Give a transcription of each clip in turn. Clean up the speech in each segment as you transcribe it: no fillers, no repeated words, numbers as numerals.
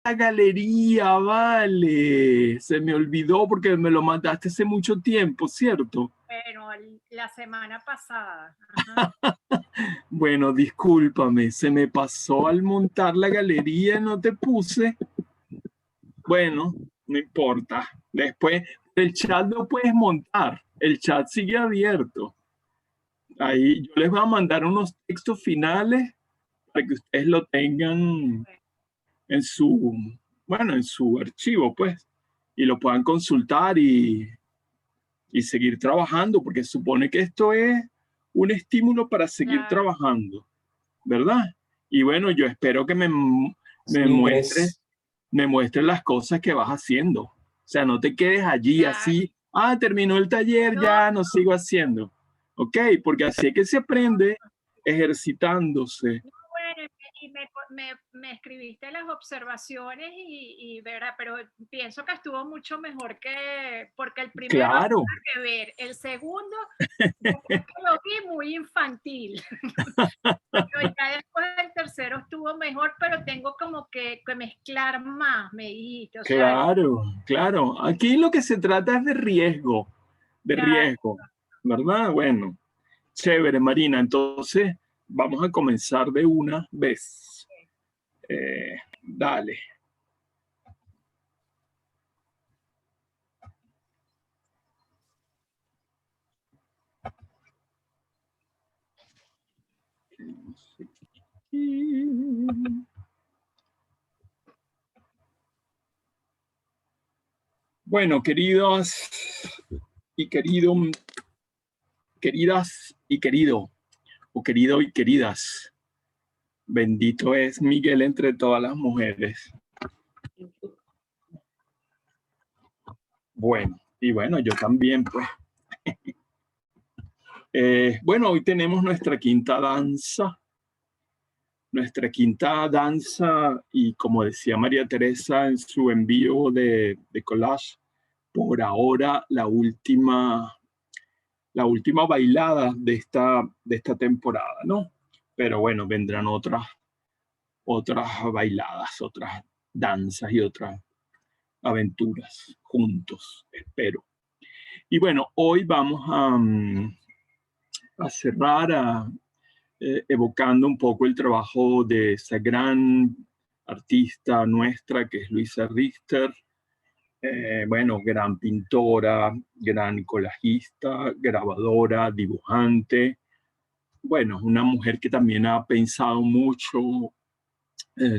la galería, vale. Se me olvidó porque me lo mandaste hace mucho tiempo, ¿cierto? Bueno, la semana pasada. Ajá. Bueno, discúlpame, se me pasó al montar la galería, no te puse. Bueno, no importa. Después, el chat lo puedes montar. El chat sigue abierto. Ahí yo les voy a mandar unos textos finales para que ustedes lo tengan en su, bueno, en su archivo, pues, y lo puedan consultar y seguir trabajando, porque supone que esto es un estímulo para seguir Claro. trabajando, ¿verdad? Y bueno, yo espero que me Sí, muestres es, me muestres las cosas que vas haciendo. O sea, no te quedes allí Claro. así, terminó el taller, No, ya no sigo haciendo. Ok, porque así es que se aprende ejercitándose. no, bueno, me escribiste las observaciones verdad, pero pienso que estuvo mucho mejor que, porque el primero Claro, nada que ver, el segundo, después que lo vi muy infantil, pero ya después el tercero estuvo mejor, pero tengo como que mezclar más, me dijiste, o sea, claro, claro. Aquí lo que se trata es de claro, riesgo, ¿verdad? Bueno, chévere, Marina. Entonces, vamos a comenzar de una vez. Dale. Bueno, queridos y querido, queridas y querido, o querido y queridas, bendito es Miguel entre todas las mujeres. Bueno, y bueno, yo también, pues. Bueno, hoy tenemos nuestra quinta danza, y como decía María Teresa en su envío de collage, por ahora la última bailada de esta temporada, ¿no? Pero bueno, vendrán otras bailadas, otras danzas y otras aventuras juntos, espero. Y bueno, hoy vamos a cerrar evocando un poco el trabajo de esa gran artista nuestra que es Luisa Richter. Bueno, gran pintora, gran colajista, grabadora, dibujante. Bueno, una mujer que también ha pensado mucho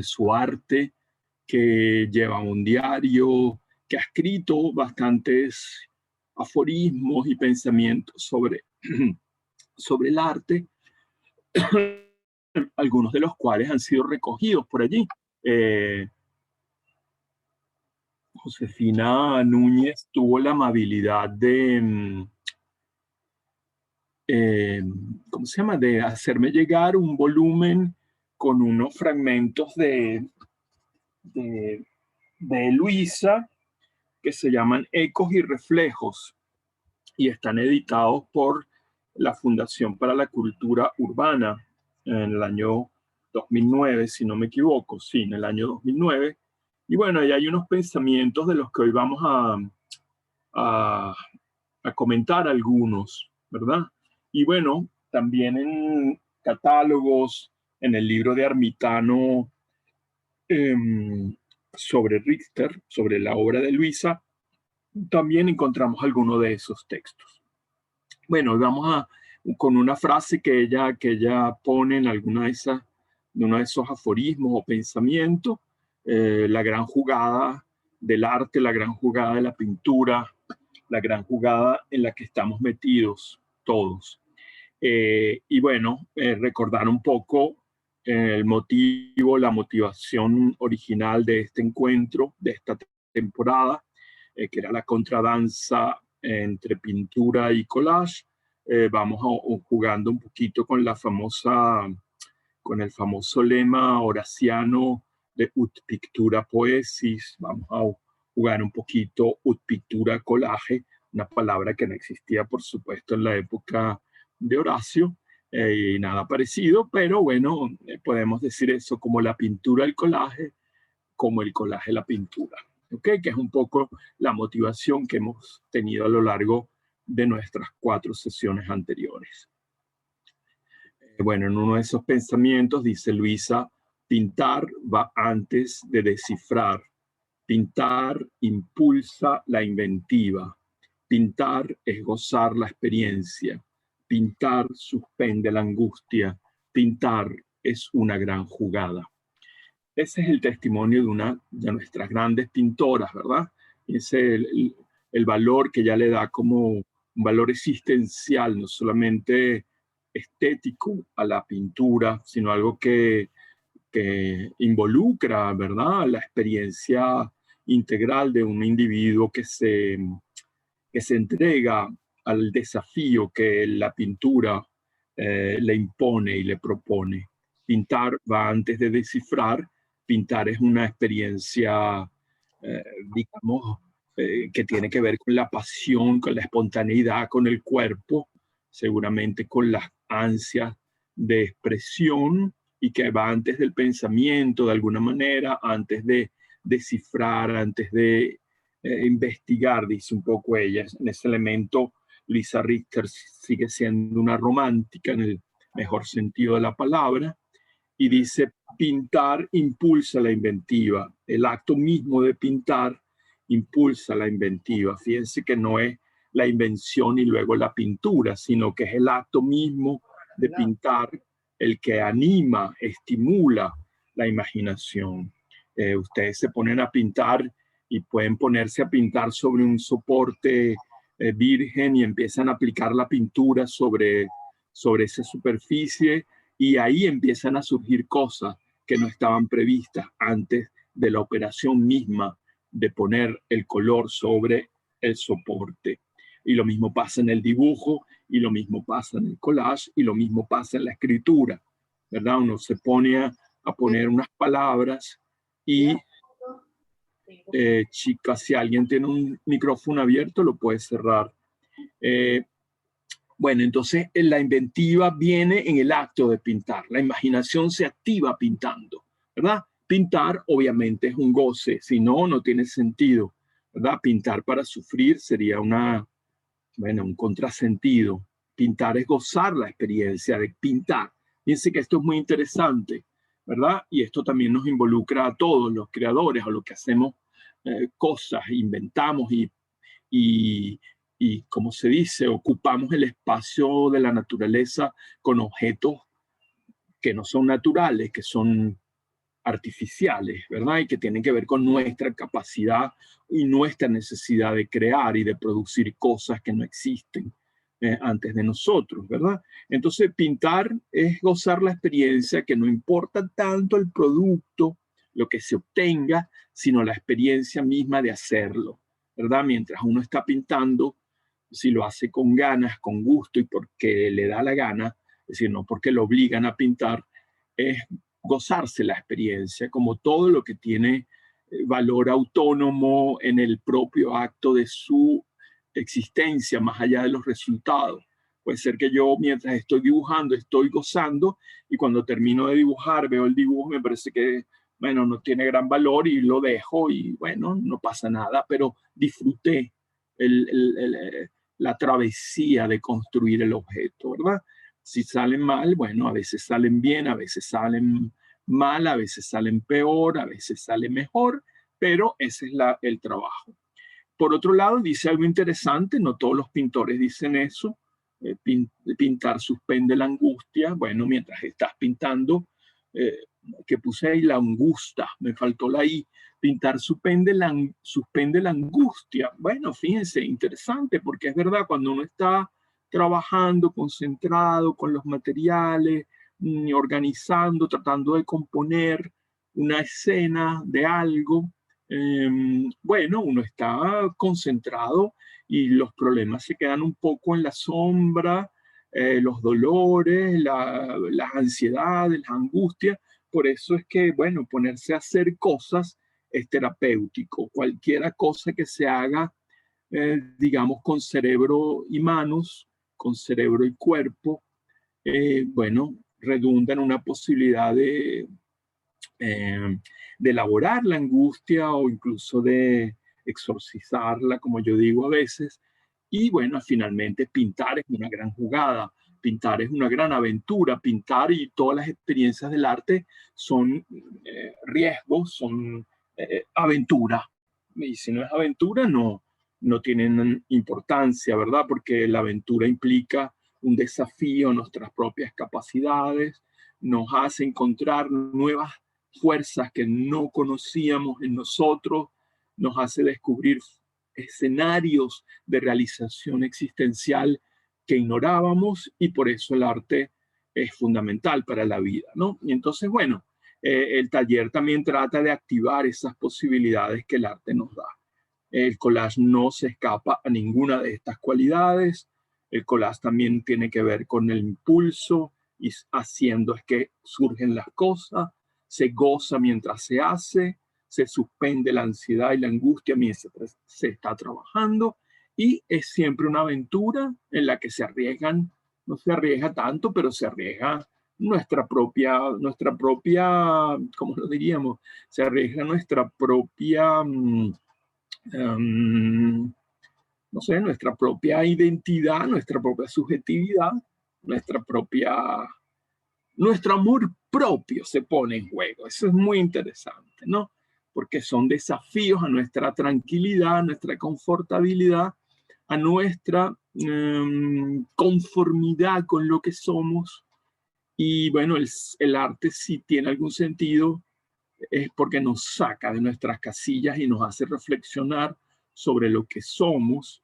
su arte, que lleva un diario, que ha escrito bastantes aforismos y pensamientos sobre el arte, algunos de los cuales han sido recogidos por allí. Eh, Josefina Núñez tuvo la amabilidad eh, ¿cómo se llama?, de hacerme llegar un volumen con unos fragmentos de, de Luisa que se llaman Ecos y Reflejos y están editados por la Fundación para la Cultura Urbana en el año 2009, si no me equivoco, sí, en el año 2009. Y bueno, ahí hay unos pensamientos de los que hoy vamos a, a comentar algunos, ¿verdad? Y bueno, también en catálogos, en el libro de Armitano eh, sobre Richter, sobre la obra de Luisa, también encontramos algunos de esos textos. Bueno, vamos con una frase que ella pone en de uno de esos aforismos o pensamientos, la gran jugada del arte, la gran jugada de la pintura, la gran jugada en la que estamos metidos todos. Y bueno, recordar un poco el motivo, la motivación original de este encuentro, de esta temporada, que era la contradanza entre pintura y collage. Vamos jugando un poquito con el famoso lema horaciano de ut pictura poesis. Vamos a jugar un poquito ut pictura collage, una palabra que no existía, por supuesto, en la época de Horacio, y nada parecido, pero bueno, podemos decir eso como la pintura, el collage, como el collage, la pintura. ¿Okay? Que es un poco la motivación que hemos tenido a lo largo de nuestras 4 sesiones anteriores. Bueno, en uno de esos pensamientos dice Luisa, pintar va antes de descifrar. Pintar impulsa la inventiva. Pintar es gozar la experiencia. Pintar suspende la angustia. Pintar es una gran jugada. Ese es el testimonio de una de nuestras grandes pintoras, ¿verdad? Ese es el valor que ella le da como un valor existencial, no solamente estético a la pintura, sino algo que involucra, ¿verdad?, la experiencia integral de un individuo que se entrega al desafío que la pintura le impone y le propone. Pintar va antes de descifrar. Pintar es una experiencia, digamos, que tiene que ver con la pasión, con la espontaneidad, con el cuerpo, seguramente con las ansias de expresión, y que va antes del pensamiento de alguna manera, antes de descifrar, antes de investigar, dice un poco ella. En ese elemento, Lisa Richter sigue siendo una romántica en el mejor sentido de la palabra, y dice, pintar impulsa la inventiva. El acto mismo de pintar impulsa la inventiva. Fíjense que no es la invención y luego la pintura, sino que es el acto mismo de pintar el que anima, estimula la imaginación. Ustedes se ponen a pintar y pueden ponerse a pintar sobre un soporte virgen y empiezan a aplicar la pintura sobre esa superficie, y ahí empiezan a surgir cosas que no estaban previstas antes de la operación misma de poner el color sobre el soporte. Y lo mismo pasa en el dibujo, y lo mismo pasa en el collage, y lo mismo pasa en la escritura, ¿verdad? Uno se pone a poner unas palabras y, chicas, si alguien tiene un micrófono abierto, lo puede cerrar. Bueno, entonces la inventiva viene en el acto de pintar. La imaginación se activa pintando, ¿verdad? Pintar obviamente es un goce, si no, no tiene sentido, ¿verdad? Pintar para sufrir sería un contrasentido. Pintar es gozar la experiencia de pintar. Fíjense que esto es muy interesante, ¿verdad? Y esto también nos involucra a todos los creadores, a los que hacemos cosas, inventamos y, como se dice, ocupamos el espacio de la naturaleza con objetos que no son naturales, que son artificiales, ¿verdad? Y que tienen que ver con nuestra capacidad y nuestra necesidad de crear y de producir cosas que no existen antes de nosotros, ¿verdad? Entonces, pintar es gozar la experiencia, que no importa tanto el producto, lo que se obtenga, sino la experiencia misma de hacerlo, ¿verdad? Mientras uno está pintando, si lo hace con ganas, con gusto y porque le da la gana, es decir, no porque lo obligan a pintar, es gozarse la experiencia, como todo lo que tiene valor autónomo en el propio acto de su existencia, más allá de los resultados. Puede ser que yo, mientras estoy dibujando, estoy gozando, y cuando termino de dibujar, veo el dibujo, me parece que, bueno, no tiene gran valor y lo dejo y, bueno, no pasa nada, pero disfruté la travesía de construir el objeto, ¿verdad? Si salen mal, bueno, a veces salen bien, a veces salen mal, a veces salen peor, a veces salen mejor, pero ese es el trabajo. Por otro lado, dice algo interesante, no todos los pintores dicen eso. Pintar suspende la angustia. Bueno, mientras estás pintando, que puse ahí la angustia, me faltó la I. Pintar suspende la angustia. Bueno, fíjense, interesante, porque es verdad, cuando uno está trabajando, concentrado con los materiales, organizando, tratando de componer una escena de algo, bueno, uno está concentrado y los problemas se quedan un poco en la sombra, los dolores, las ansiedades, las angustias. Por eso es que, bueno, ponerse a hacer cosas es terapéutico. Cualquiera cosa que se haga, digamos, con cerebro y manos, con cerebro y cuerpo, bueno, redunda en una posibilidad de de elaborar la angustia o incluso de exorcizarla, como yo digo a veces. Y bueno, finalmente pintar es una gran jugada, pintar es una gran aventura, pintar y todas las experiencias del arte son riesgos, son aventura. Y si no es aventura, no tienen importancia, ¿verdad? Porque la aventura implica un desafío a nuestras propias capacidades, nos hace encontrar nuevas fuerzas que no conocíamos en nosotros, nos hace descubrir escenarios de realización existencial que ignorábamos, y por eso el arte es fundamental para la vida, ¿no? Y entonces, bueno, el taller también trata de activar esas posibilidades que el arte nos da. El collage no se escapa a ninguna de estas cualidades. El collage también tiene que ver con el impulso, y haciendo es que surgen las cosas, se goza mientras se hace, se suspende la ansiedad y la angustia mientras se está trabajando, y es siempre una aventura en la que se arriesgan, no se arriesga tanto, pero se arriesga nuestra propia, ¿cómo lo diríamos? Se arriesga nuestra propia no sé, nuestra propia identidad, nuestra propia subjetividad, nuestro amor propio se pone en juego. Eso es muy interesante, ¿no? Porque son desafíos a nuestra tranquilidad, a nuestra confortabilidad, a nuestra conformidad con lo que somos. Y bueno, el arte, si tiene algún sentido, es porque nos saca de nuestras casillas y nos hace reflexionar sobre lo que somos,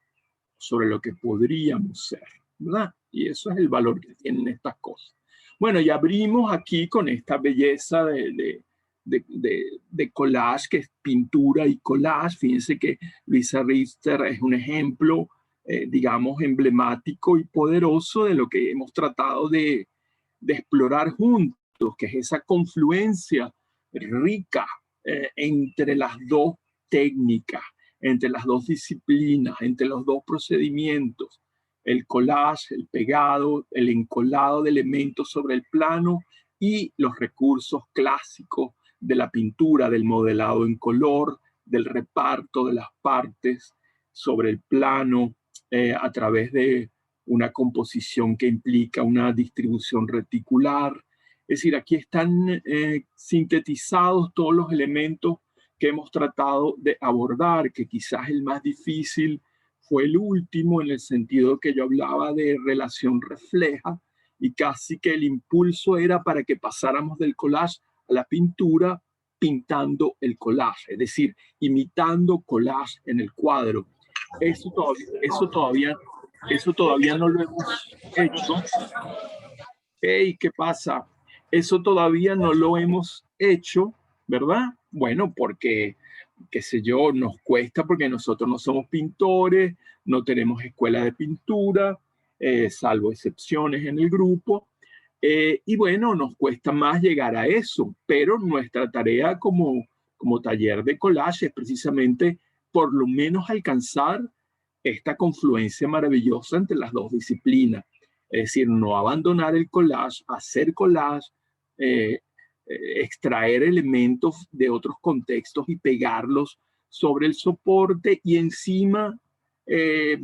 sobre lo que podríamos ser, ¿verdad? Y eso es el valor que tienen estas cosas. Bueno, y abrimos aquí con esta belleza de collage, que es pintura y collage. Fíjense que Luisa Richter es un ejemplo, digamos, emblemático y poderoso de lo que hemos tratado de explorar juntos, que es esa confluencia rica entre las dos técnicas, entre las dos disciplinas, entre los dos procedimientos: el collage, el pegado, el encolado de elementos sobre el plano, y los recursos clásicos de la pintura, del modelado en color, del reparto de las partes sobre el plano a través de una composición que implica una distribución reticular. Es decir, aquí están sintetizados todos los elementos que hemos tratado de abordar, que quizás el más difícil fue el último, en el sentido que yo hablaba de relación refleja, y casi que el impulso era para que pasáramos del collage a la pintura pintando el collage, es decir, imitando collage en el cuadro. Eso todavía no lo hemos hecho. Hey, ¿qué pasa? Eso todavía no lo hemos hecho, ¿verdad? Bueno, porque, qué sé yo, nos cuesta, porque nosotros no somos pintores, no tenemos escuela de pintura, salvo excepciones en el grupo. Y bueno, nos cuesta más llegar a eso, pero nuestra tarea como taller de collage es precisamente por lo menos alcanzar esta confluencia maravillosa entre las dos disciplinas. Es decir, no abandonar el collage, hacer collage, eh, extraer elementos de otros contextos y pegarlos sobre el soporte, y encima eh,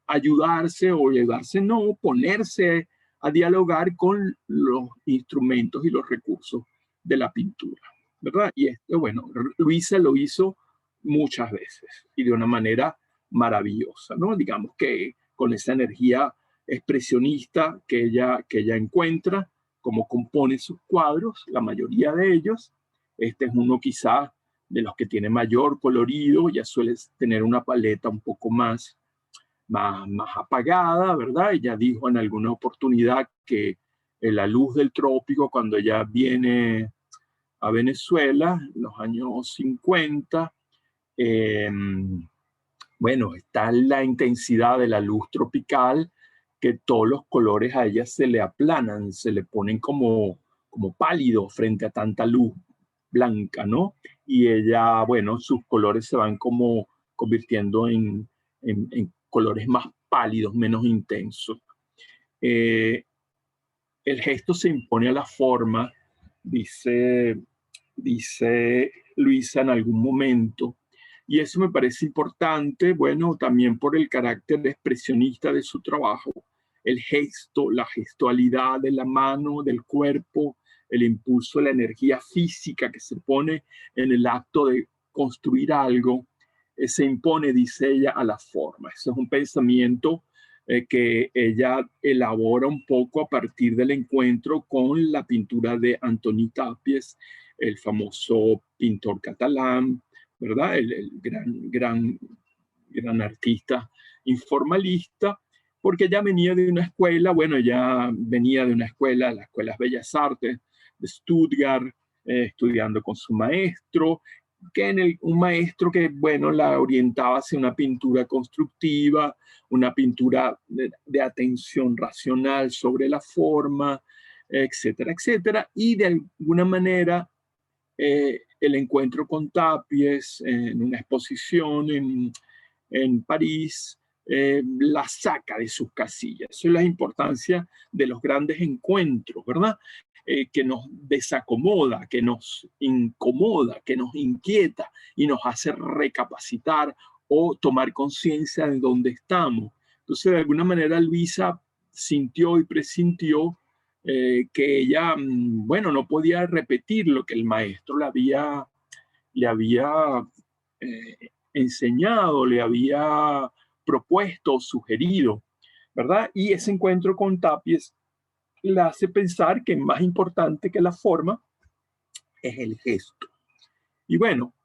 ayudarse o llevarse, no, ponerse a dialogar con los instrumentos y los recursos de la pintura, ¿verdad? Y esto, bueno, Luisa lo hizo muchas veces y de una manera maravillosa, ¿no? Digamos que con esa energía expresionista que ella encuentra, como compone sus cuadros, la mayoría de ellos. Este es uno quizá de los que tiene mayor colorido, ya suele tener una paleta un poco más apagada, ¿verdad? Ella dijo en alguna oportunidad que la luz del trópico, cuando ella viene a Venezuela, en los años 50, bueno, está la intensidad de la luz tropical, que todos los colores a ella se le aplanan, se le ponen como pálidos frente a tanta luz blanca, ¿no? Y ella, bueno, sus colores se van como convirtiendo en colores más pálidos, menos intensos. El gesto se impone a la forma, dice dice Luisa en algún momento. Y eso me parece importante, bueno, también por el carácter expresionista de su trabajo, el gesto, la gestualidad de la mano, del cuerpo, el impulso, la energía física que se pone en el acto de construir algo, se impone, dice ella, a la forma. Eso es un pensamiento que ella elabora un poco a partir del encuentro con la pintura de Antoni Tàpies, el famoso pintor catalán, ¿verdad? El gran artista informalista, porque ella venía de una escuela, bueno, ya venía de una escuela, las Escuelas Bellas Artes de Stuttgart, estudiando con su maestro, un maestro que, bueno, la orientaba hacia una pintura constructiva, una pintura de atención racional sobre la forma, etcétera, etcétera, y de alguna manera el encuentro con Tàpies en una exposición en París la saca de sus casillas. Eso es la importancia de los grandes encuentros, ¿verdad? Que nos desacomoda, que nos incomoda, que nos inquieta y nos hace recapacitar o tomar conciencia de dónde estamos. Entonces, de alguna manera, Luisa sintió y presintió que ella, bueno, no podía repetir lo que el maestro le había enseñado, le había propuesto, sugerido, ¿verdad? Y ese encuentro con Tàpies la hace pensar que más importante que la forma es el gesto. Y bueno,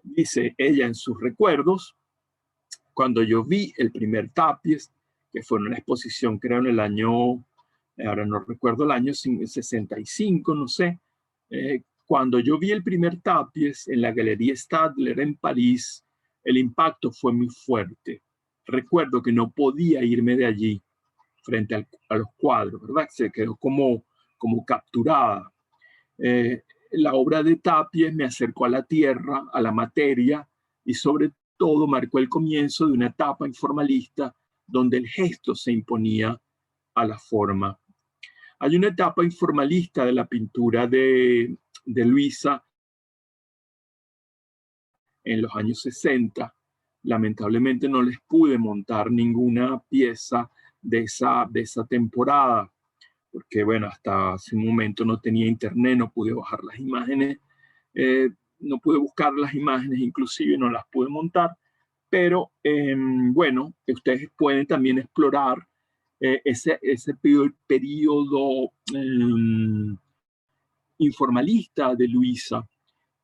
dice ella en sus recuerdos, cuando yo vi el primer Tàpies, que fue en una exposición creo en el año, ahora no recuerdo el año, 65, no sé, cuando yo vi el primer Tàpies en la Galería Stadler en París, el impacto fue muy fuerte. Recuerdo que no podía irme de allí frente a los cuadros, ¿verdad? Se quedó como capturada. La obra de Tàpies me acercó a la tierra, a la materia, y sobre todo marcó el comienzo de una etapa informalista donde el gesto se imponía a la forma. Hay una etapa informalista de la pintura de Luisa en los años 60. Lamentablemente no les pude montar ninguna pieza de esa temporada, porque bueno, hasta hace un momento no tenía internet, no pude bajar las imágenes, no pude buscar las imágenes, inclusive no las pude montar, pero bueno, ustedes pueden también explorar ese periodo informalista de Luisa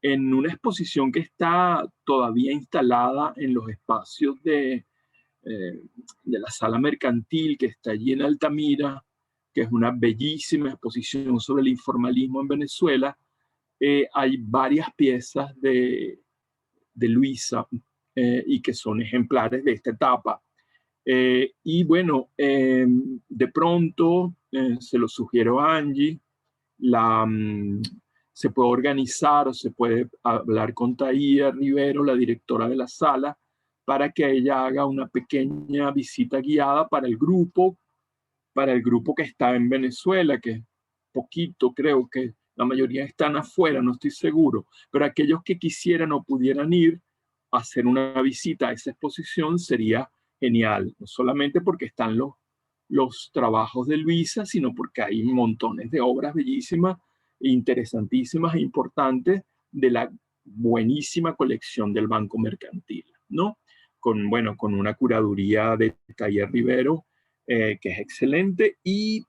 en una exposición que está todavía instalada en los espacios de la sala mercantil que está allí en Altamira, que es una bellísima exposición sobre el informalismo en Venezuela. Hay varias piezas de Luisa y que son ejemplares de esta etapa. Y bueno, de pronto se lo sugiero a Angie, se puede organizar o se puede hablar con Taía Rivero, la directora de la sala, para que ella haga una pequeña visita guiada para el grupo que está en Venezuela, que poquito, creo que la mayoría están afuera, no estoy seguro, pero aquellos que quisieran o pudieran ir a hacer una visita a esa exposición sería genial, no solamente porque están los trabajos de Luisa, sino porque hay montones de obras bellísimas, interesantísimas e importantes de la buenísima colección del Banco Mercantil, ¿no? Bueno, con una curaduría de Taller Rivero, que es excelente. Y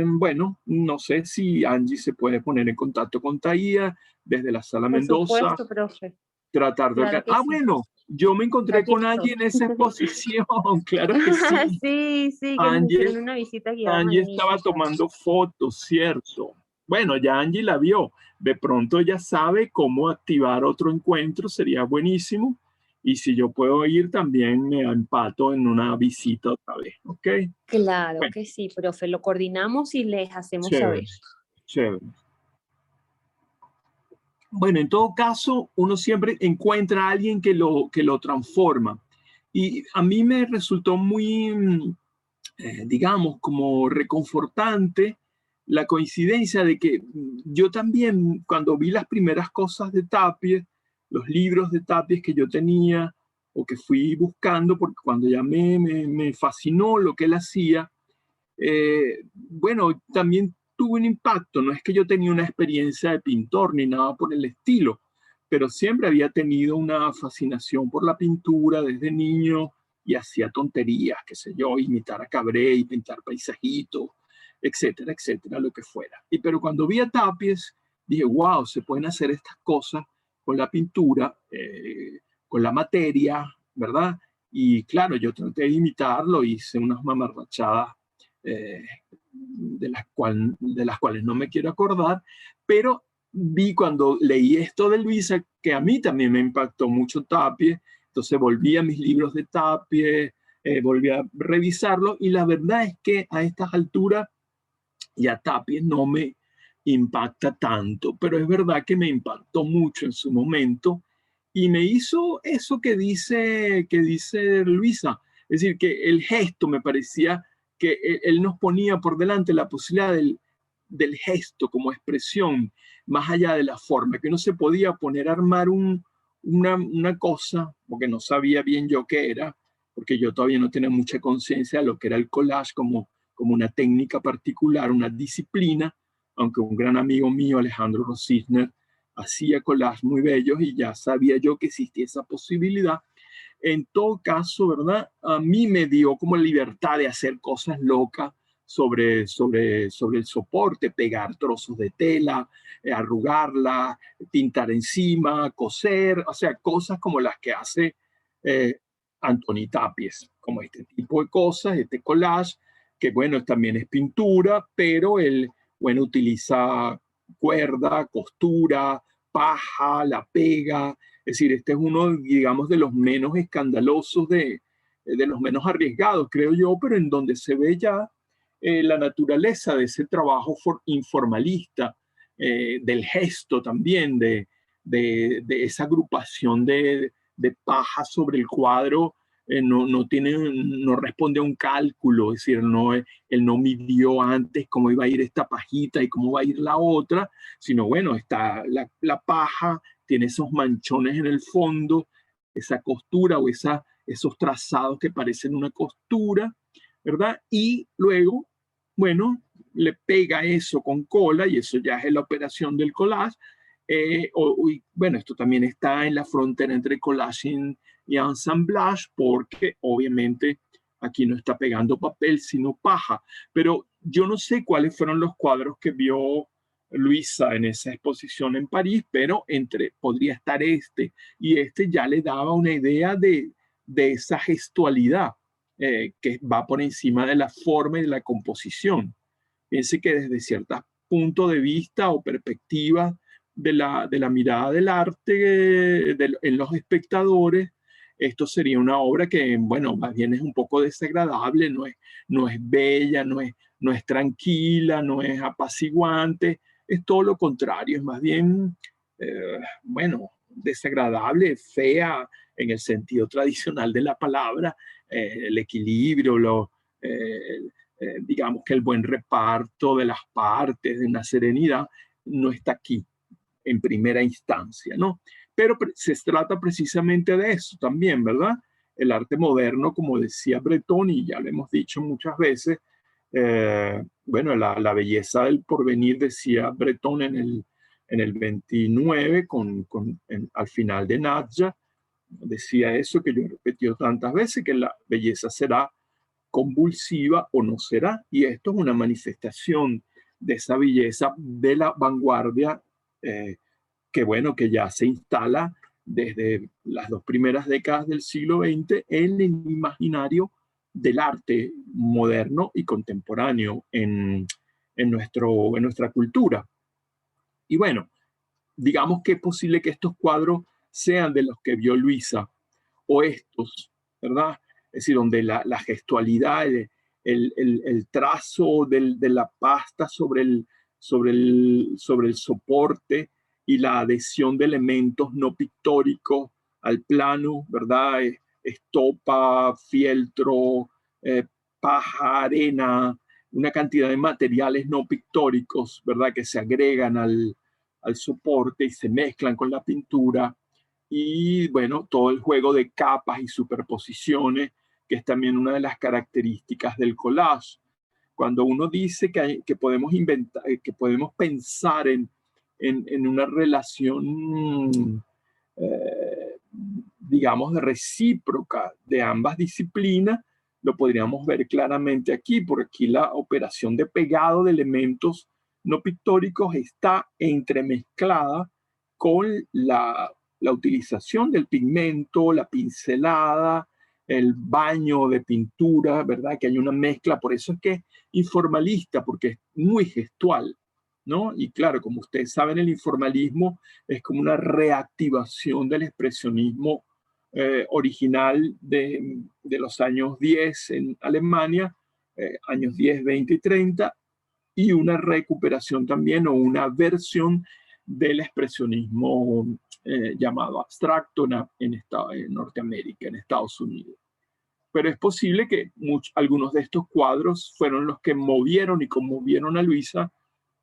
bueno, no sé si Angie se puede poner en contacto con Taía desde la Sala Por Mendoza. supuesto, profe. Tratar de... Claro que sí. Bueno, yo me encontré con Angie en esa exposición, claro que sí. Sí, sí, que nos Angie, hicieron una visita guiada Angie estaba magnífica. tomando fotos, ¿cierto? Bueno, ya Angie la vio. De pronto ya sabe cómo activar otro encuentro, sería buenísimo. Y si yo puedo ir, también me empato en una visita otra vez, ¿ok? Claro Bueno, que sí, profe. Lo coordinamos y les hacemos chévere, saber. chévere. Bueno, en todo caso, uno siempre encuentra a alguien que lo transforma. Y a mí me resultó muy, digamos, como reconfortante la coincidencia de que yo también, cuando vi las primeras cosas de Tapies, los libros de Tapies que yo tenía o que fui buscando, porque cuando ya me fascinó lo que él hacía, bueno, también tuve un impacto. No es que yo tenía una experiencia de pintor ni nada por el estilo, pero siempre había tenido una fascinación por la pintura desde niño y hacía tonterías, qué sé yo, imitar a Cabré y pintar paisajitos, etcétera, etcétera, lo que fuera. Pero cuando vi a Tapies, dije, wow, se pueden hacer estas cosas con la pintura, con la materia, ¿verdad? Y claro, yo traté de imitarlo, hice unas mamarrachadas de las cuales no me quiero acordar, pero vi cuando leí esto de Luisa que a mí también me impactó mucho Tapies, entonces volví a mis libros de Tapies, volví a revisarlo y la verdad es que a estas alturas ya Tapies no me impacta tanto, pero es verdad que me impactó mucho en su momento y me hizo eso que dice Luisa, es decir, que el gesto me parecía que él nos ponía por delante la posibilidad del gesto como expresión, más allá de la forma, que uno se podía poner a armar una cosa, porque no sabía bien yo qué era, porque yo todavía no tenía mucha conciencia de lo que era el collage como una técnica particular, una disciplina, aunque un gran amigo mío, Alejandro Rosisner, hacía collages muy bellos y ya sabía yo que existía esa posibilidad. En todo caso, ¿verdad? A mí me dio como libertad de hacer cosas locas sobre el soporte, pegar trozos de tela, arrugarla, pintar encima, coser, o sea, cosas como las que hace eh, Antoni Tapies, como este tipo de cosas, este collage, que bueno, también es pintura, pero él, bueno, utiliza cuerda, costura, paja, la pega, es decir, este es uno, digamos, de los menos escandalosos, de los menos arriesgados, creo yo, pero en donde se ve ya la naturaleza de ese trabajo informalista, del gesto también, de esa agrupación de paja sobre el cuadro, no responde a un cálculo, es decir, él no midió antes cómo iba a ir esta pajita y cómo va a ir la otra, sino bueno, está la paja, tiene esos manchones en el fondo, esa costura o esos trazados que parecen una costura, ¿verdad? Y luego, bueno, le pega eso con cola y eso ya es la operación del collage. Bueno, esto también está en la frontera entre collaging y ensamblage porque obviamente aquí no está pegando papel sino paja. Pero yo no sé cuáles fueron los cuadros que vio Luisa en esa exposición en París, pero podría estar este y este ya le daba una idea de esa gestualidad que va por encima de la forma y de la composición. Piense que desde ciertos puntos de vista o perspectiva de la mirada del arte en los espectadores, esto sería una obra que, bueno, más bien es un poco desagradable, no es bella, no es tranquila, no es apaciguante, es todo lo contrario, es más bien, bueno, desagradable, fea en el sentido tradicional de la palabra, el equilibrio, digamos que el buen reparto de las partes, de una serenidad, no está aquí en primera instancia, ¿no? Pero se trata precisamente de eso también, ¿verdad? El arte moderno, como decía Breton, y ya lo hemos dicho muchas veces, bueno, la belleza del porvenir, decía Breton en el 29, al final de Nadja, decía eso que yo he repetido tantas veces, que la belleza será convulsiva o no será. Y esto es una manifestación de esa belleza de la vanguardia que bueno, que ya se instala desde las dos primeras décadas del siglo XX en el imaginario del arte moderno y contemporáneo en nuestra cultura. Y bueno, digamos que es posible que estos cuadros sean de los que vio Luisa o estos, ¿verdad? Es decir, donde la gestualidad, el trazo de la pasta sobre el soporte y la adhesión de elementos no pictóricos al plano, ¿verdad? Estopa, fieltro, paja, arena, una cantidad de materiales no pictóricos, ¿verdad?, que se agregan al soporte y se mezclan con la pintura. Y bueno, todo el juego de capas y superposiciones, que es también una de las características del collage. Cuando uno dice que podemos inventar, que podemos pensar en una relación, digamos, de recíproca de ambas disciplinas, lo podríamos ver claramente aquí, porque aquí la operación de pegado de elementos no pictóricos está entremezclada con la utilización del pigmento, la pincelada, el baño de pintura, ¿verdad? Que hay una mezcla, por eso es que es informalista, porque es muy gestual, ¿no? Y claro, como ustedes saben, el informalismo es como una reactivación del expresionismo original de los años 10 en Alemania, años 10, 20 y 30, y una recuperación también o una versión del expresionismo llamado abstracto en Norteamérica, en Estados Unidos. Pero es posible que algunos de estos cuadros fueron los que movieron y conmovieron a Luisa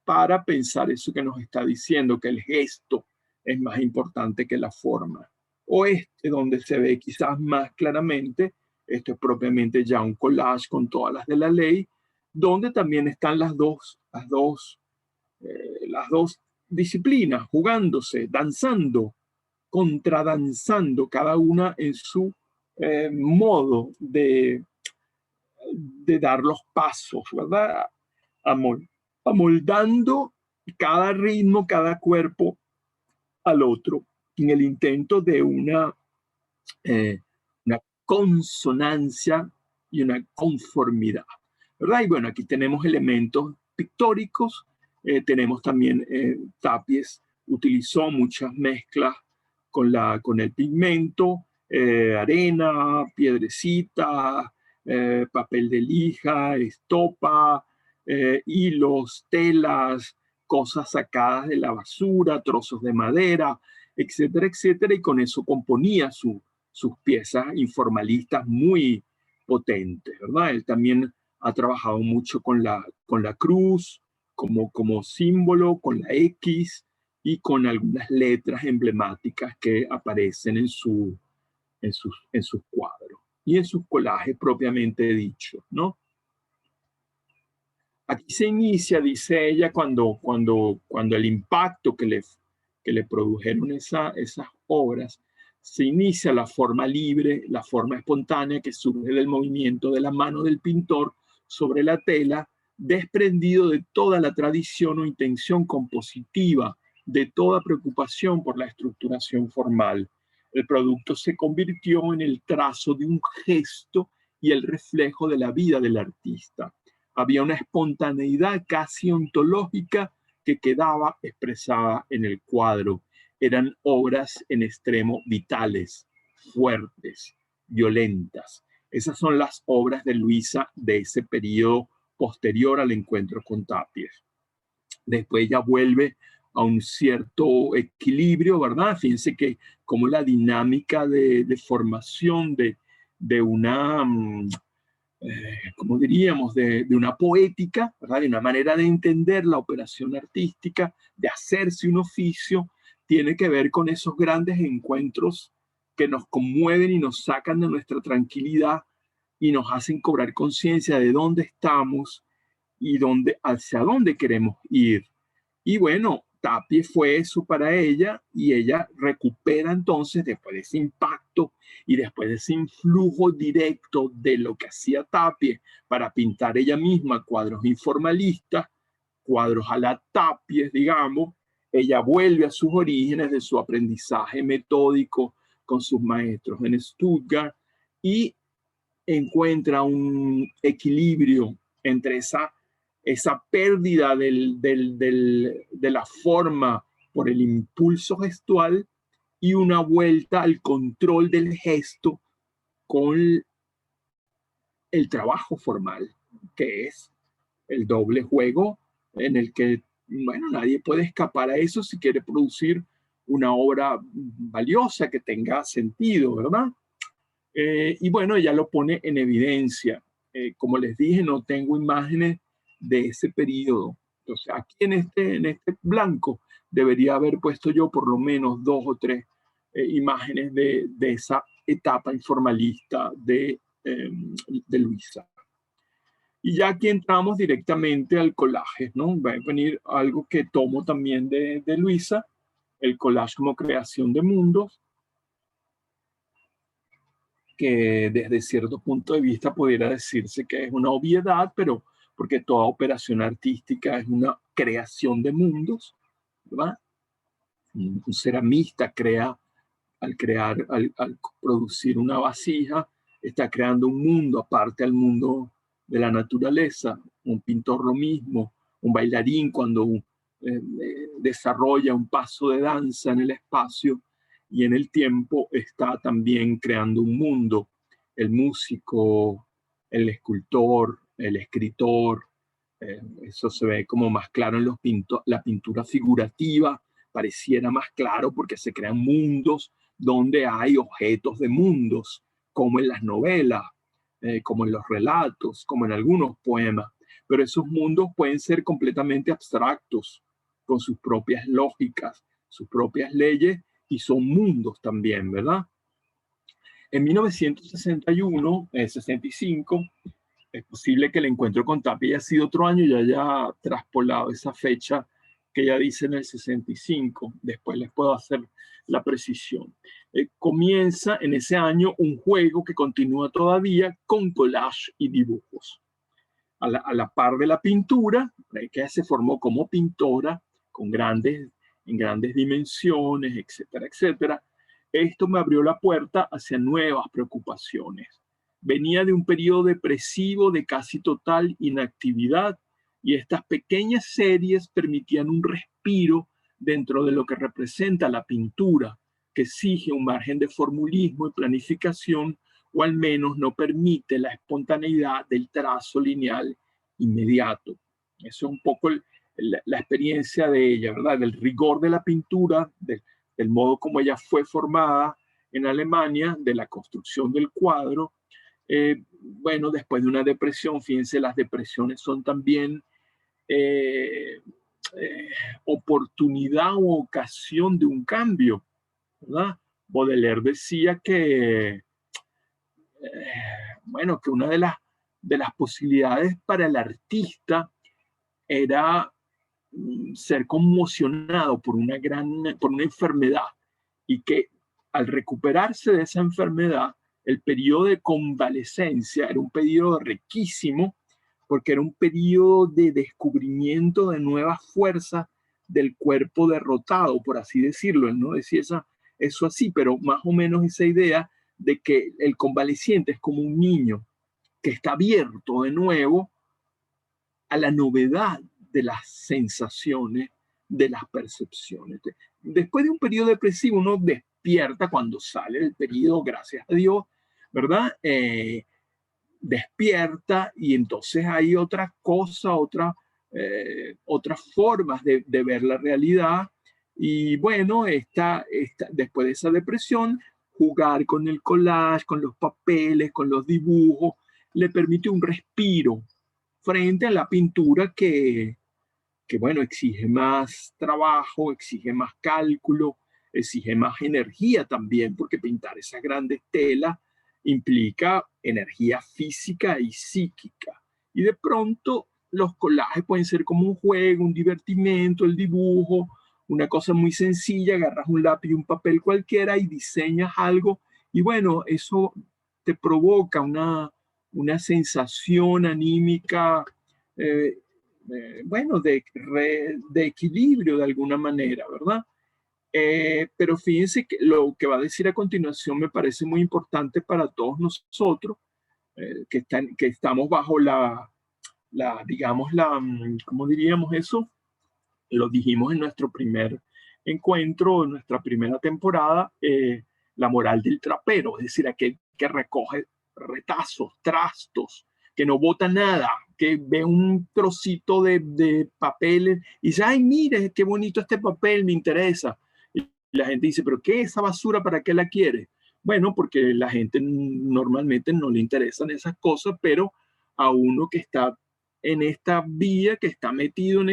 para pensar eso que nos está diciendo, que el gesto es más importante que la forma. O donde se ve quizás más claramente, esto es propiamente ya un collage con todas las de la ley, donde también están las dos disciplinas jugándose, danzando, contradanzando, cada una en su modo de dar los pasos, ¿verdad? Amoldando cada ritmo, cada cuerpo al otro, en el intento de una consonancia y una conformidad, ¿verdad? Y bueno, aquí tenemos elementos pictóricos, tenemos también Tapies utilizó muchas mezclas con el pigmento, arena, piedrecita, papel de lija, estopa, hilos, telas, cosas sacadas de la basura, trozos de madera, etcétera, etcétera, y con eso componía sus piezas informalistas muy potentes, ¿verdad? Él también ha trabajado mucho con la cruz como símbolo, con la X y con algunas letras emblemáticas que aparecen en sus cuadros y en sus collages propiamente dichos, ¿no? Aquí se inicia, dice ella, cuando el impacto que le produjeron esas obras, se inicia la forma libre, la forma espontánea que surge del movimiento de la mano del pintor sobre la tela, desprendido de toda la tradición o intención compositiva, de toda preocupación por la estructuración formal. El producto se convirtió en el trazo de un gesto y el reflejo de la vida del artista. Había una espontaneidad casi ontológica que quedaba expresada en el cuadro. Eran obras en extremo vitales, fuertes, violentas. Esas son las obras de Luisa de ese periodo posterior al encuentro con Tapies. Después ella vuelve a un cierto equilibrio, ¿verdad? Fíjense que como la dinámica de formación de una... como diríamos, de una poética, ¿verdad? De una manera de entender la operación artística, de hacerse un oficio, tiene que ver con esos grandes encuentros que nos conmueven y nos sacan de nuestra tranquilidad y nos hacen cobrar conciencia de dónde estamos y hacia dónde queremos ir. Y bueno, Tapies fue eso para ella y ella recupera entonces, después de ese impacto y después de ese influjo directo de lo que hacía Tapies para pintar ella misma cuadros informalistas, cuadros a la Tapies, digamos, ella vuelve a sus orígenes de su aprendizaje metódico con sus maestros en Stuttgart y encuentra un equilibrio entre esa pérdida de la forma por el impulso gestual y una vuelta al control del gesto con el trabajo formal, que es el doble juego en el que, bueno, nadie puede escapar a eso si quiere producir una obra valiosa que tenga sentido, ¿verdad? Y bueno, ella lo pone en evidencia. Como les dije, no tengo imágenes de ese periodo. Entonces, aquí en este blanco debería haber puesto yo por lo menos 2 o 3 imágenes de esa etapa informalista de Luisa. Y ya aquí entramos directamente al collage, ¿no? Va a venir algo que tomo también de Luisa, el collage como creación de mundos, que desde cierto punto de vista pudiera decirse que es una obviedad, pero porque toda operación artística es una creación de mundos, ¿verdad? Un ceramista crea, al producir una vasija, está creando un mundo aparte al mundo de la naturaleza. Un pintor lo mismo, un bailarín cuando desarrolla un paso de danza en el espacio y en el tiempo está también creando un mundo. El músico, el escultor, el escritor, eso se ve como más claro en la pintura figurativa, pareciera más claro porque se crean mundos donde hay objetos de mundos, como en las novelas, como en los relatos, como en algunos poemas. Pero esos mundos pueden ser completamente abstractos, con sus propias lógicas, sus propias leyes, y son mundos también, ¿verdad? En 1961, 65, es posible que el encuentro con Tapia haya sido otro año y haya traspolado esa fecha que ella dice en el 65. Después les puedo hacer la precisión. Comienza en ese año un juego que continúa todavía con collage y dibujos. A la par de la pintura, que se formó como pintora en grandes dimensiones, etcétera, etcétera. Esto me abrió la puerta hacia nuevas preocupaciones. Venía de un periodo depresivo de casi total inactividad y estas pequeñas series permitían un respiro dentro de lo que representa la pintura, que exige un margen de formulismo y planificación, o al menos no permite la espontaneidad del trazo lineal inmediato. Eso es un poco la experiencia de ella, ¿verdad? Del rigor de la pintura, del modo como ella fue formada en Alemania, de la construcción del cuadro. Bueno, después de una depresión, fíjense, las depresiones son también oportunidad u ocasión de un cambio, ¿verdad? Baudelaire decía que, bueno, que una de las posibilidades para el artista era ser conmocionado por una enfermedad, y que al recuperarse de esa enfermedad, el periodo de convalecencia era un periodo riquísimo, porque era un periodo de descubrimiento de nuevas fuerzas del cuerpo derrotado, por así decirlo. Él no decía eso así, pero más o menos esa idea de que el convaleciente es como un niño que está abierto de nuevo a la novedad de las sensaciones, de las percepciones. Después de un periodo depresivo, uno despierta cuando sale del periodo, gracias a Dios, ¿verdad? Despierta, y entonces hay otra cosa, otras formas de ver la realidad. Y bueno, después de esa depresión, jugar con el collage, con los papeles, con los dibujos, le permite un respiro frente a la pintura que bueno, exige más trabajo, exige más cálculo, exige más energía también, porque pintar esas grandes telas implica energía física y psíquica. Y de pronto los collages pueden ser como un juego, un divertimento, el dibujo, una cosa muy sencilla, agarras un lápiz y un papel cualquiera y diseñas algo, y bueno, eso te provoca una sensación anímica, bueno, de equilibrio de alguna manera, ¿verdad? Pero fíjense que lo que va a decir a continuación me parece muy importante para todos nosotros, que estamos bajo digamos, ¿cómo diríamos eso? Lo dijimos en nuestro primer encuentro, en nuestra primera temporada, la moral del trapero, es decir, aquel que recoge retazos, trastos, que no bota nada, que ve un trocito de papel y dice, ay, mire, qué bonito este papel, me interesa. Y la gente dice, pero ¿qué es esa basura? ¿Para qué la quiere? Bueno, porque la gente normalmente no le interesan esas cosas, pero a uno que está en esta vía, que está metido en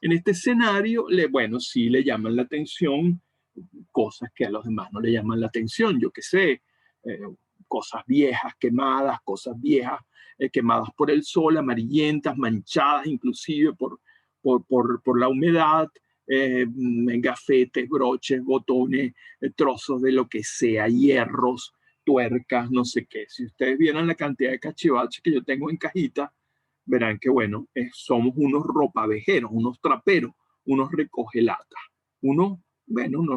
este escenario, bueno, sí le llaman la atención cosas que a los demás no le llaman la atención, yo qué sé, cosas viejas quemadas, cosas viejas quemadas por el sol, amarillentas, manchadas inclusive por la humedad, gafetes, broches, botones, trozos de lo que sea, hierros, tuercas, no sé qué. Si ustedes vieran la cantidad de cachivaches que yo tengo en cajita, verán que, bueno, somos unos ropavejeros, unos traperos, unos recogelatas, uno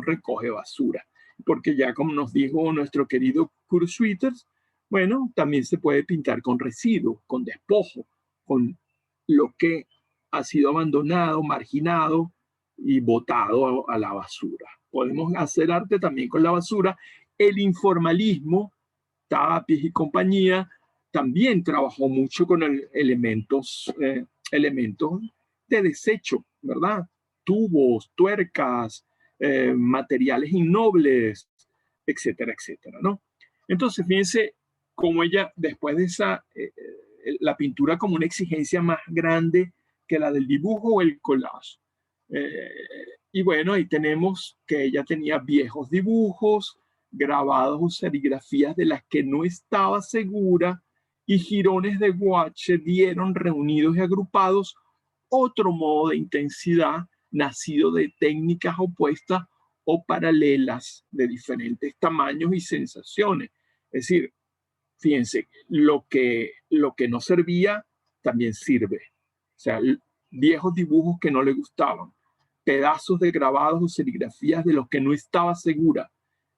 recoge basura. Porque ya como nos dijo nuestro querido Kurt Schwitters, bueno, también se puede pintar con residuos, con despojo, con lo que ha sido abandonado, marginado y botado a la basura. Podemos hacer arte también con la basura. El informalismo, Tapies y compañía, también trabajó mucho con elementos de desecho, ¿verdad? Tubos, tuercas, materiales innobles, etcétera, etcétera, ¿no? Entonces, fíjense cómo ella, después de la pintura como una exigencia más grande que la del dibujo o el collage. Y bueno, ahí tenemos que ella tenía viejos dibujos, grabados o serigrafías de las que no estaba segura, y jirones de guache dieron, reunidos y agrupados, otro modo de intensidad nacido de técnicas opuestas o paralelas de diferentes tamaños y sensaciones. Es decir, fíjense, lo que no servía también sirve. O sea, viejos dibujos que no le gustaban, pedazos de grabados o serigrafías de los que no estaba segura,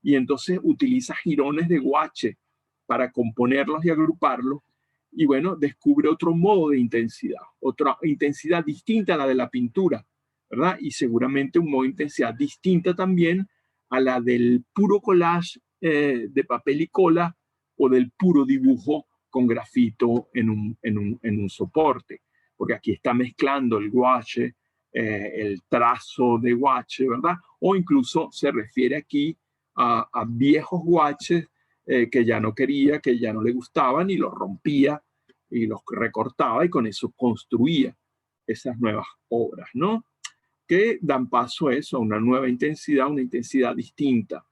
y entonces utiliza jirones de guache para componerlos y agruparlos, y bueno, descubre otro modo de intensidad, otra intensidad distinta a la de la pintura, ¿verdad? Y seguramente un modo de intensidad distinta también a la del puro collage de papel y cola, o del puro dibujo con grafito en un soporte, porque aquí está mezclando el guache, el trazo de guache, ¿verdad? O incluso se refiere aquí a viejos guaches que ya no quería, que ya no le gustaban, y los rompía y los recortaba, y con eso construía esas nuevas obras, ¿no? Que dan paso a eso, a una nueva intensidad, una intensidad distinta.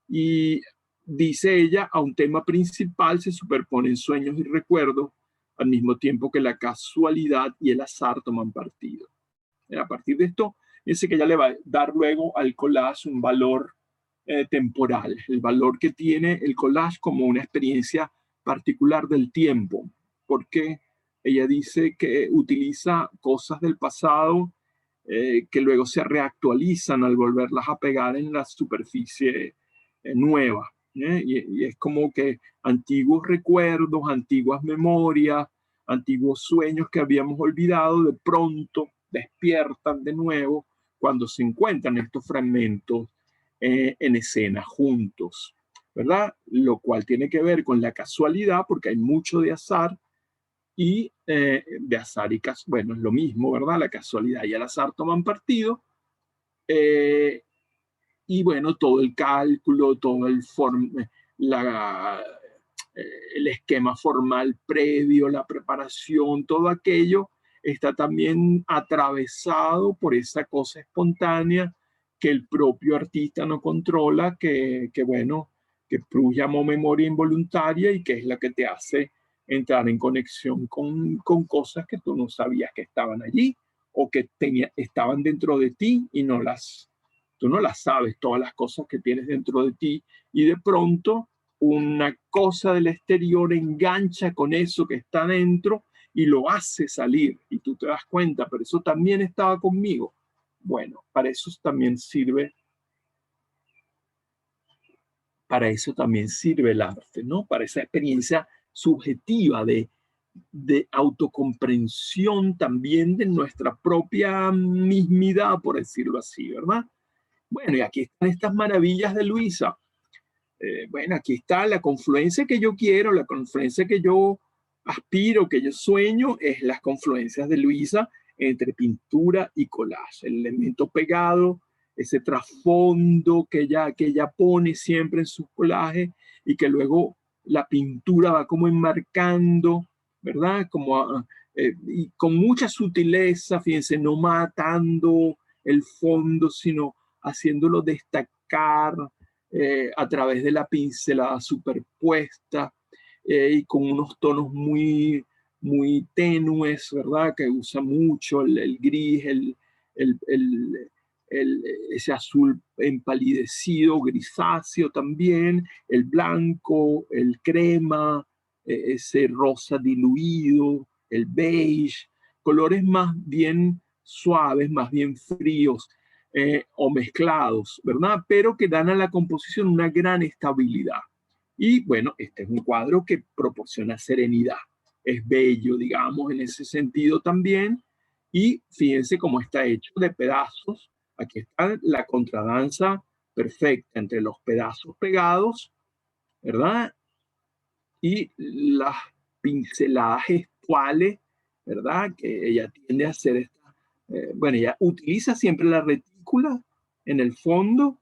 Y dice ella, a un tema principal se superponen sueños y recuerdos, al mismo tiempo que la casualidad y el azar toman partido. A partir de esto, dice que ella le va a dar luego al collage un valor temporal, el valor que tiene el collage como una experiencia particular del tiempo, porque ella dice que utiliza cosas del pasado que luego se reactualizan al volverlas a pegar en la superficie nueva. Y es como que antiguos recuerdos, antiguas memorias, antiguos sueños que habíamos olvidado, de pronto despiertan de nuevo cuando se encuentran estos fragmentos en escena juntos, ¿verdad? Lo cual tiene que ver con la casualidad, porque hay mucho de azar, y de azar y bueno, es lo mismo, ¿verdad? La casualidad y el azar toman partido, y bueno, todo el cálculo, todo el esquema formal previo, la preparación, todo aquello está también atravesado por esa cosa espontánea que el propio artista no controla, que bueno, que llamo memoria involuntaria, y que es la que te hace entrar en conexión con cosas que tú no sabías que estaban allí, o que estaban dentro de ti y tú no las sabes, todas las cosas que tienes dentro de ti, y de pronto una cosa del exterior engancha con eso que está dentro y lo hace salir, y tú te das cuenta, pero eso también estaba conmigo. Bueno, para eso también sirve el arte, ¿no? Para esa experiencia subjetiva de autocomprensión también de nuestra propia mismidad, por decirlo así, ¿verdad? Bueno, y aquí están estas maravillas de Luisa. Bueno, aquí está la confluencia que yo quiero, la confluencia que yo aspiro, que yo sueño, es las confluencias de Luisa entre pintura y collage. El elemento pegado, ese trasfondo que ella pone siempre en sus collages, y que luego la pintura va como enmarcando, ¿verdad? Como y con mucha sutileza, fíjense, no matando el fondo, sino haciéndolo destacar a través de la pincelada superpuesta y con unos tonos muy tenues, ¿verdad? Que usa mucho el gris, el, el, ese azul empalidecido, grisáceo también, el blanco, el crema, ese rosa diluido, el beige, colores más bien suaves, más bien fríos o mezclados, ¿verdad? Pero que dan a la composición una gran estabilidad. Y bueno, este es un cuadro que proporciona serenidad. Es bello, digamos, en ese sentido también. Y fíjense cómo está hecho de pedazos. Aquí está la contradanza perfecta entre los pedazos pegados, ¿verdad? Y las pinceladas gestuales, ¿verdad? Que ella tiende a hacer esta. Bueno, ella utiliza siempre la retícula en el fondo.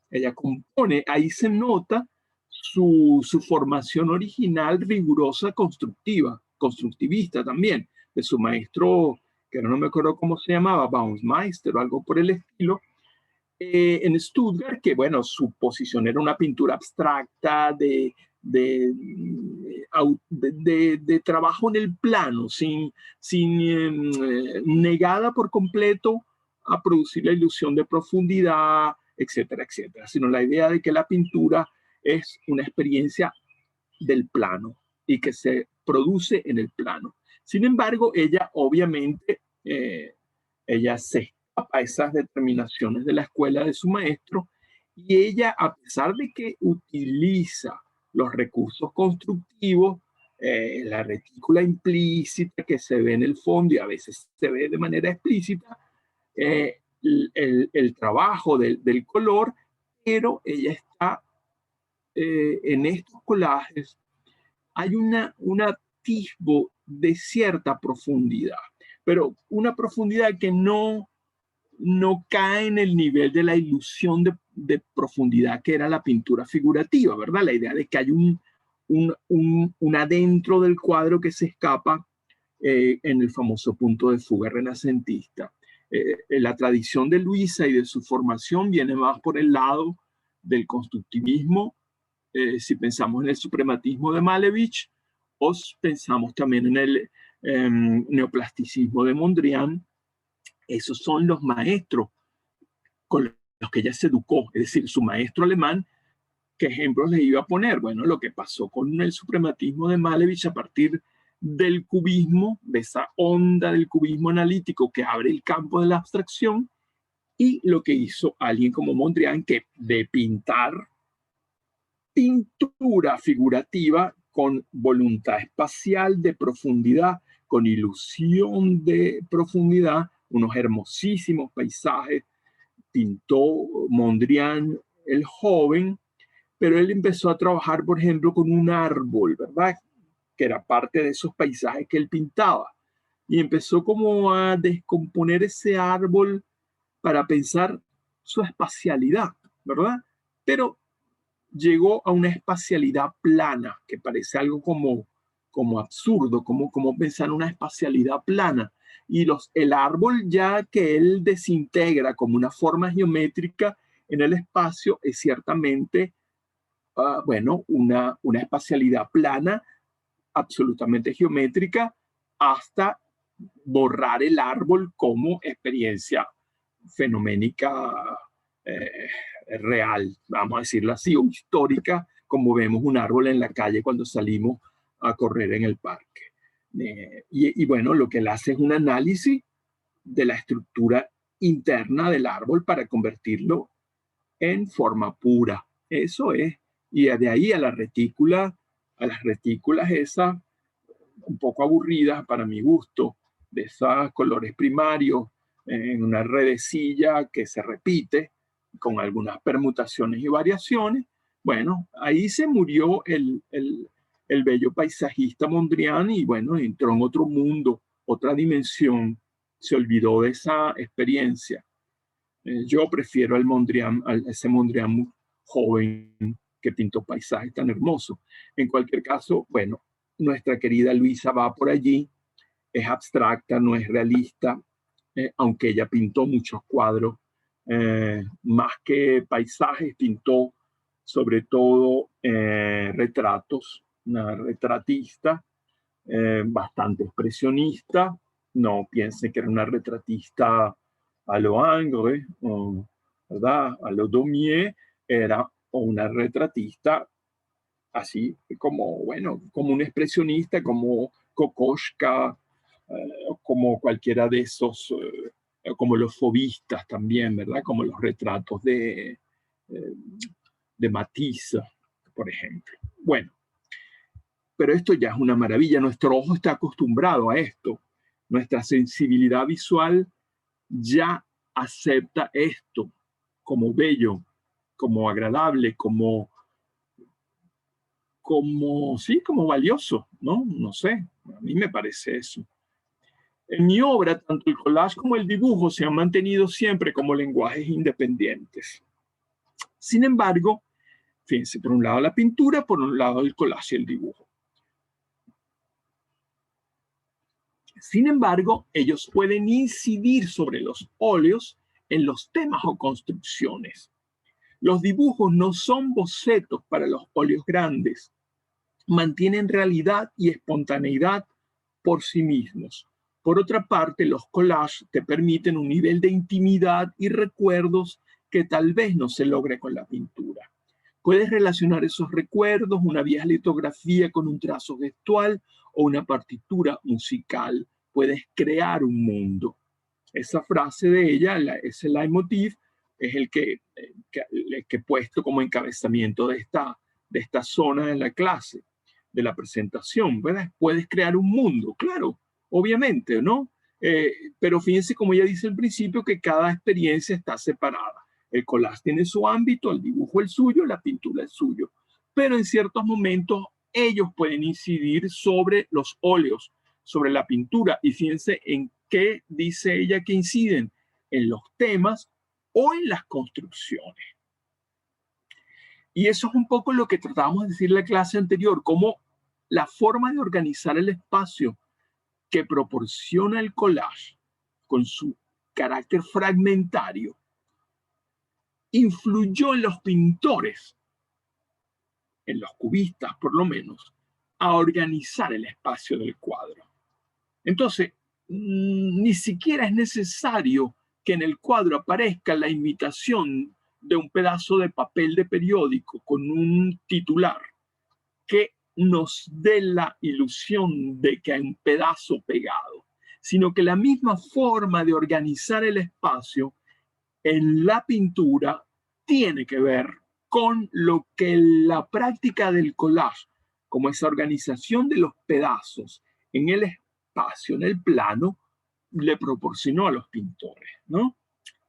Ella compone, ahí se nota su formación original rigurosa, constructivista también, de su maestro, que no me acuerdo cómo se llamaba, Baumeister o algo por el estilo, en Stuttgart, que bueno, su posición era una pintura abstracta de trabajo en el plano, sin negada por completo a producir la ilusión de profundidad, etcétera, etcétera, sino la idea de que la pintura es una experiencia del plano y que se produce en el plano. Sin embargo, ella obviamente, ella se a esas determinaciones de la escuela de su maestro y ella, a pesar de que utiliza los recursos constructivos, la retícula implícita que se ve en el fondo y a veces se ve de manera explícita, el trabajo del color, pero ella está en estos collages, hay un atisbo de cierta profundidad, pero una profundidad que no cae en el nivel de la ilusión de profundidad que era la pintura figurativa, ¿verdad? La idea de que hay un adentro del cuadro que se escapa en el famoso punto de fuga renacentista. La tradición de Luisa y de su formación viene más por el lado del constructivismo, si pensamos en el suprematismo de Malevich, o pensamos también en el neoplasticismo de Mondrian. Esos son los maestros con los que ella se educó, es decir, su maestro alemán. ¿Qué ejemplos le iba a poner? Bueno, lo que pasó con el suprematismo de Malevich a partir del cubismo, de esa onda del cubismo analítico que abre el campo de la abstracción, y lo que hizo alguien como Mondrian, que de pintar pintura figurativa con voluntad espacial de profundidad, con ilusión de profundidad, unos hermosísimos paisajes, pintó Mondrian el joven, pero él empezó a trabajar, por ejemplo, con un árbol, ¿verdad? Que era parte de esos paisajes que él pintaba. Y empezó como a descomponer ese árbol para pensar su espacialidad, ¿verdad? Pero llegó a una espacialidad plana, que parece algo como absurdo, como pensar una espacialidad plana. Y el árbol ya que él desintegra como una forma geométrica en el espacio es ciertamente, bueno, una espacialidad plana, absolutamente geométrica, hasta borrar el árbol como experiencia fenoménica real, vamos a decirlo así, o histórica, como vemos un árbol en la calle cuando salimos a correr en el parque. Y bueno, lo que él hace es un análisis de la estructura interna del árbol para convertirlo en forma pura. Eso es. Y de ahí a las retículas esas un poco aburridas para mi gusto, de esos colores primarios en una redecilla que se repite con algunas permutaciones y variaciones. Bueno, ahí se murió el bello paisajista Mondrian y bueno, entró en otro mundo, otra dimensión, se olvidó de esa experiencia. Yo prefiero ese Mondrian joven que pintó paisajes tan hermosos. En cualquier caso, bueno, nuestra querida Luisa va por allí es abstracta, no es realista, aunque ella pintó muchos cuadros, más que paisajes, pintó sobre todo retratos, una retratista bastante expresionista. No piensen que era una retratista a lo Ingres, ¿verdad? A lo Daumier, era una retratista así como, bueno, como un expresionista, como Kokoschka, como cualquiera de esos, como los fauvistas también, ¿verdad? Como los retratos de Matisse, por ejemplo. Bueno, pero esto ya es una maravilla. Nuestro ojo está acostumbrado a esto. Nuestra sensibilidad visual ya acepta esto como bello, como agradable, sí, como valioso, ¿no? No sé, a mí me parece eso. En mi obra, tanto el collage como el dibujo se han mantenido siempre como lenguajes independientes. Sin embargo, fíjense, por un lado la pintura, por un lado el collage y el dibujo. Sin embargo, ellos pueden incidir sobre los óleos en los temas o construcciones. Los dibujos no son bocetos para los óleos grandes. Mantienen realidad y espontaneidad por sí mismos. Por otra parte, los collages te permiten un nivel de intimidad y recuerdos que tal vez no se logre con la pintura. Puedes relacionar esos recuerdos, una vieja litografía con un trazo gestual o una partitura musical. Puedes crear un mundo. Esa frase de ella, ese leitmotiv, es el que he puesto como encabezamiento de esta zona de la clase, de la presentación, ¿verdad? Puedes crear un mundo, claro, obviamente, ¿no? Pero fíjense, como ya dice al principio, que cada experiencia está separada. El collage tiene su ámbito, el dibujo el suyo, la pintura el suyo. Pero en ciertos momentos ellos pueden incidir sobre los óleos, sobre la pintura. Y fíjense en qué dice ella que inciden, en los temas o en las construcciones. Y eso es un poco lo que tratábamos de decir en la clase anterior, cómo la forma de organizar el espacio que proporciona el collage con su carácter fragmentario influyó en los pintores, en los cubistas por lo menos, a organizar el espacio del cuadro. Entonces, ni siquiera es necesario que en el cuadro aparezca la imitación de un pedazo de papel de periódico con un titular que nos dé la ilusión de que hay un pedazo pegado, sino que la misma forma de organizar el espacio en la pintura tiene que ver con lo que la práctica del collage, como esa organización de los pedazos en el espacio, en el plano, le proporcionó a los pintores, ¿no?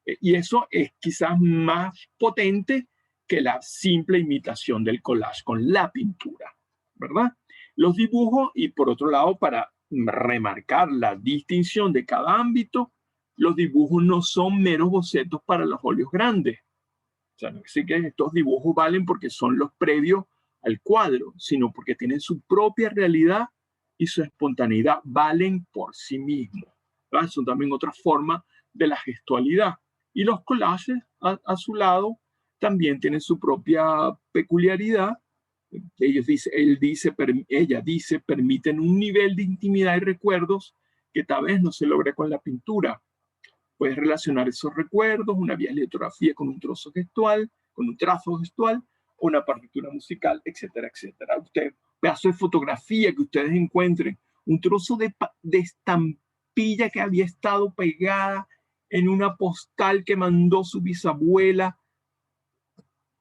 Y eso es quizás más potente que la simple imitación del collage con la pintura, ¿verdad? Los dibujos, y por otro lado, para remarcar la distinción de cada ámbito, los dibujos no son meros bocetos para los óleos grandes. O sea, no es decir que estos dibujos valen porque son los previos al cuadro, sino porque tienen su propia realidad y su espontaneidad, valen por sí mismos, ¿verdad? Son también otra forma de la gestualidad. Y los collages, a su lado, también tienen su propia peculiaridad. Ella dice, permiten un nivel de intimidad y recuerdos que tal vez no se logre con la pintura. Puedes relacionar esos recuerdos, una vieja litografía con un trazo gestual, o una partitura musical, etcétera, etcétera. Pedazo de fotografía que ustedes encuentren, un trozo de estampilla que había estado pegada en una postal que mandó su bisabuela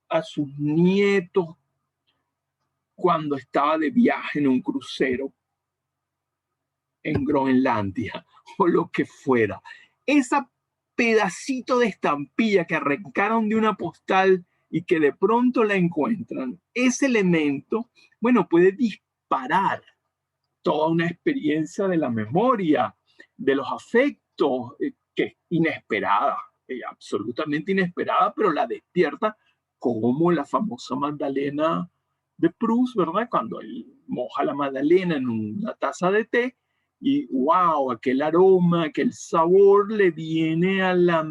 a sus nietos cuando estaba de viaje en un crucero en Groenlandia o lo que fuera. Esa pedacito de estampilla que arrancaron de una postal y que de pronto la encuentran, ese elemento, bueno, puede disparar toda una experiencia de la memoria, de los afectos, que es inesperada, absolutamente inesperada, pero la despierta como la famosa Magdalena de Proust, ¿verdad? Cuando él moja la magdalena en una taza de té y wow, aquel aroma, aquel sabor le viene a la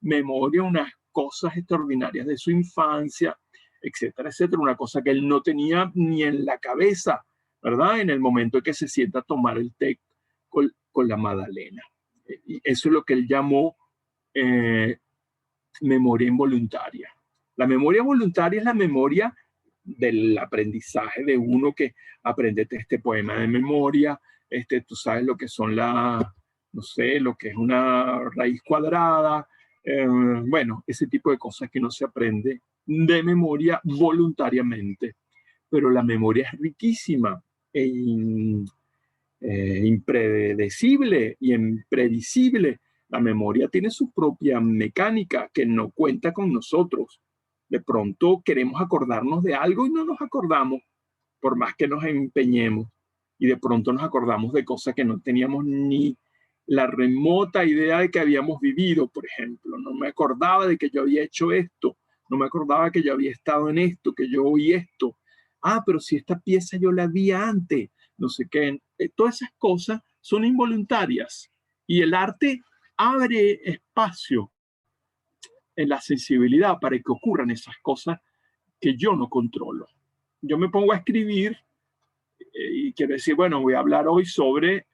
memoria unas cosas extraordinarias de su infancia, etcétera, etcétera, una cosa que él no tenía ni en la cabeza, ¿verdad? En el momento en que se sienta a tomar el té con la Magdalena. Y eso es lo que él llamó memoria involuntaria. La memoria voluntaria es la memoria del aprendizaje de uno que aprende este poema de memoria, tú sabes lo que son no sé, lo que es una raíz cuadrada, bueno, ese tipo de cosas que no se aprende de memoria voluntariamente. Pero la memoria es riquísima e impredecible y imprevisible. La memoria tiene su propia mecánica que no cuenta con nosotros. De pronto queremos acordarnos de algo y no nos acordamos, por más que nos empeñemos. Y de pronto nos acordamos de cosas que no teníamos ni la remota idea de que habíamos vivido. Por ejemplo, no me acordaba de que yo había hecho esto, no me acordaba que yo había estado en esto, que yo oí esto. Ah, pero si esta pieza yo la vi antes, no sé qué. Todas esas cosas son involuntarias y el arte abre espacio en la sensibilidad para que ocurran esas cosas que yo no controlo. Yo me pongo a escribir y quiero decir, bueno, voy a hablar hoy sobre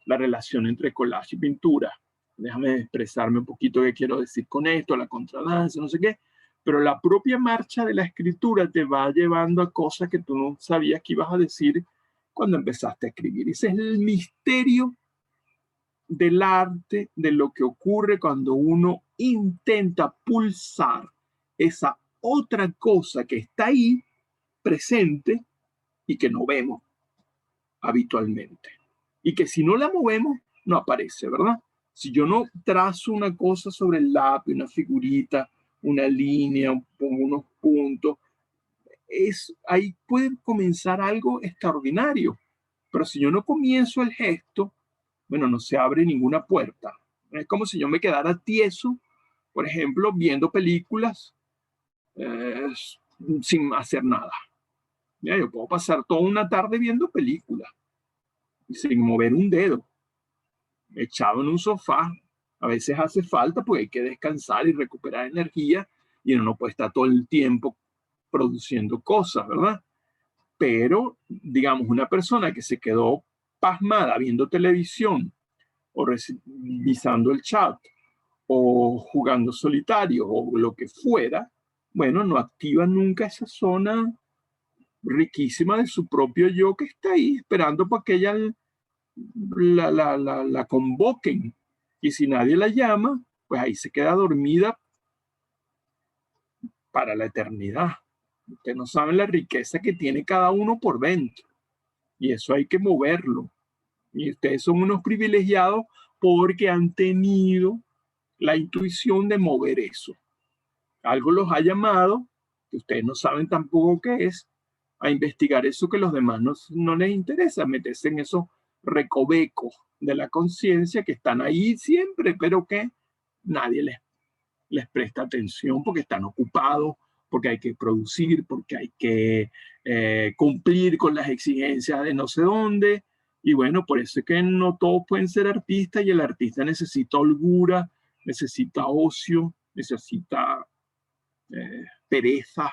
la relación entre collage y pintura. Déjame expresarme un poquito qué quiero decir con esto, la contradanza, no sé qué. Pero la propia marcha de la escritura te va llevando a cosas que tú no sabías que ibas a decir cuando empezaste a escribir. Ese es el misterio del arte, de lo que ocurre cuando uno intenta pulsar esa otra cosa que está ahí presente y que no vemos habitualmente. Y que si no la movemos, no aparece, ¿verdad? Si yo no trazo una cosa sobre el lápiz, una figurita, una línea, pongo unos puntos, ahí puede comenzar algo extraordinario. Pero si yo no comienzo el gesto, bueno, no se abre ninguna puerta. Es como si yo me quedara tieso, por ejemplo, viendo películas eh, sin hacer nada. Ya, yo puedo pasar toda una tarde viendo películas sin mover un dedo, echado en un sofá. A veces hace falta porque hay que descansar y recuperar energía y uno no puede estar todo el tiempo produciendo cosas, ¿verdad? Pero, digamos, una persona que se quedó pasmada viendo televisión o revisando el chat o jugando solitario o lo que fuera, bueno, no activa nunca esa zona riquísima de su propio yo que está ahí esperando para que ella la convoquen. Y si nadie la llama, pues ahí se queda dormida para la eternidad. Ustedes no saben la riqueza que tiene cada uno por dentro. Y eso hay que moverlo. Y ustedes son unos privilegiados porque han tenido la intuición de mover eso. Algo los ha llamado, que ustedes no saben tampoco qué es, a investigar eso que los demás no les interesa, meterse en esos recovecos de la conciencia que están ahí siempre, pero que nadie les presta atención porque están ocupados, porque hay que producir, porque hay que cumplir con las exigencias de no sé dónde. Y bueno, por eso es que no todos pueden ser artistas y el artista necesita holgura, necesita ocio, necesita pereza,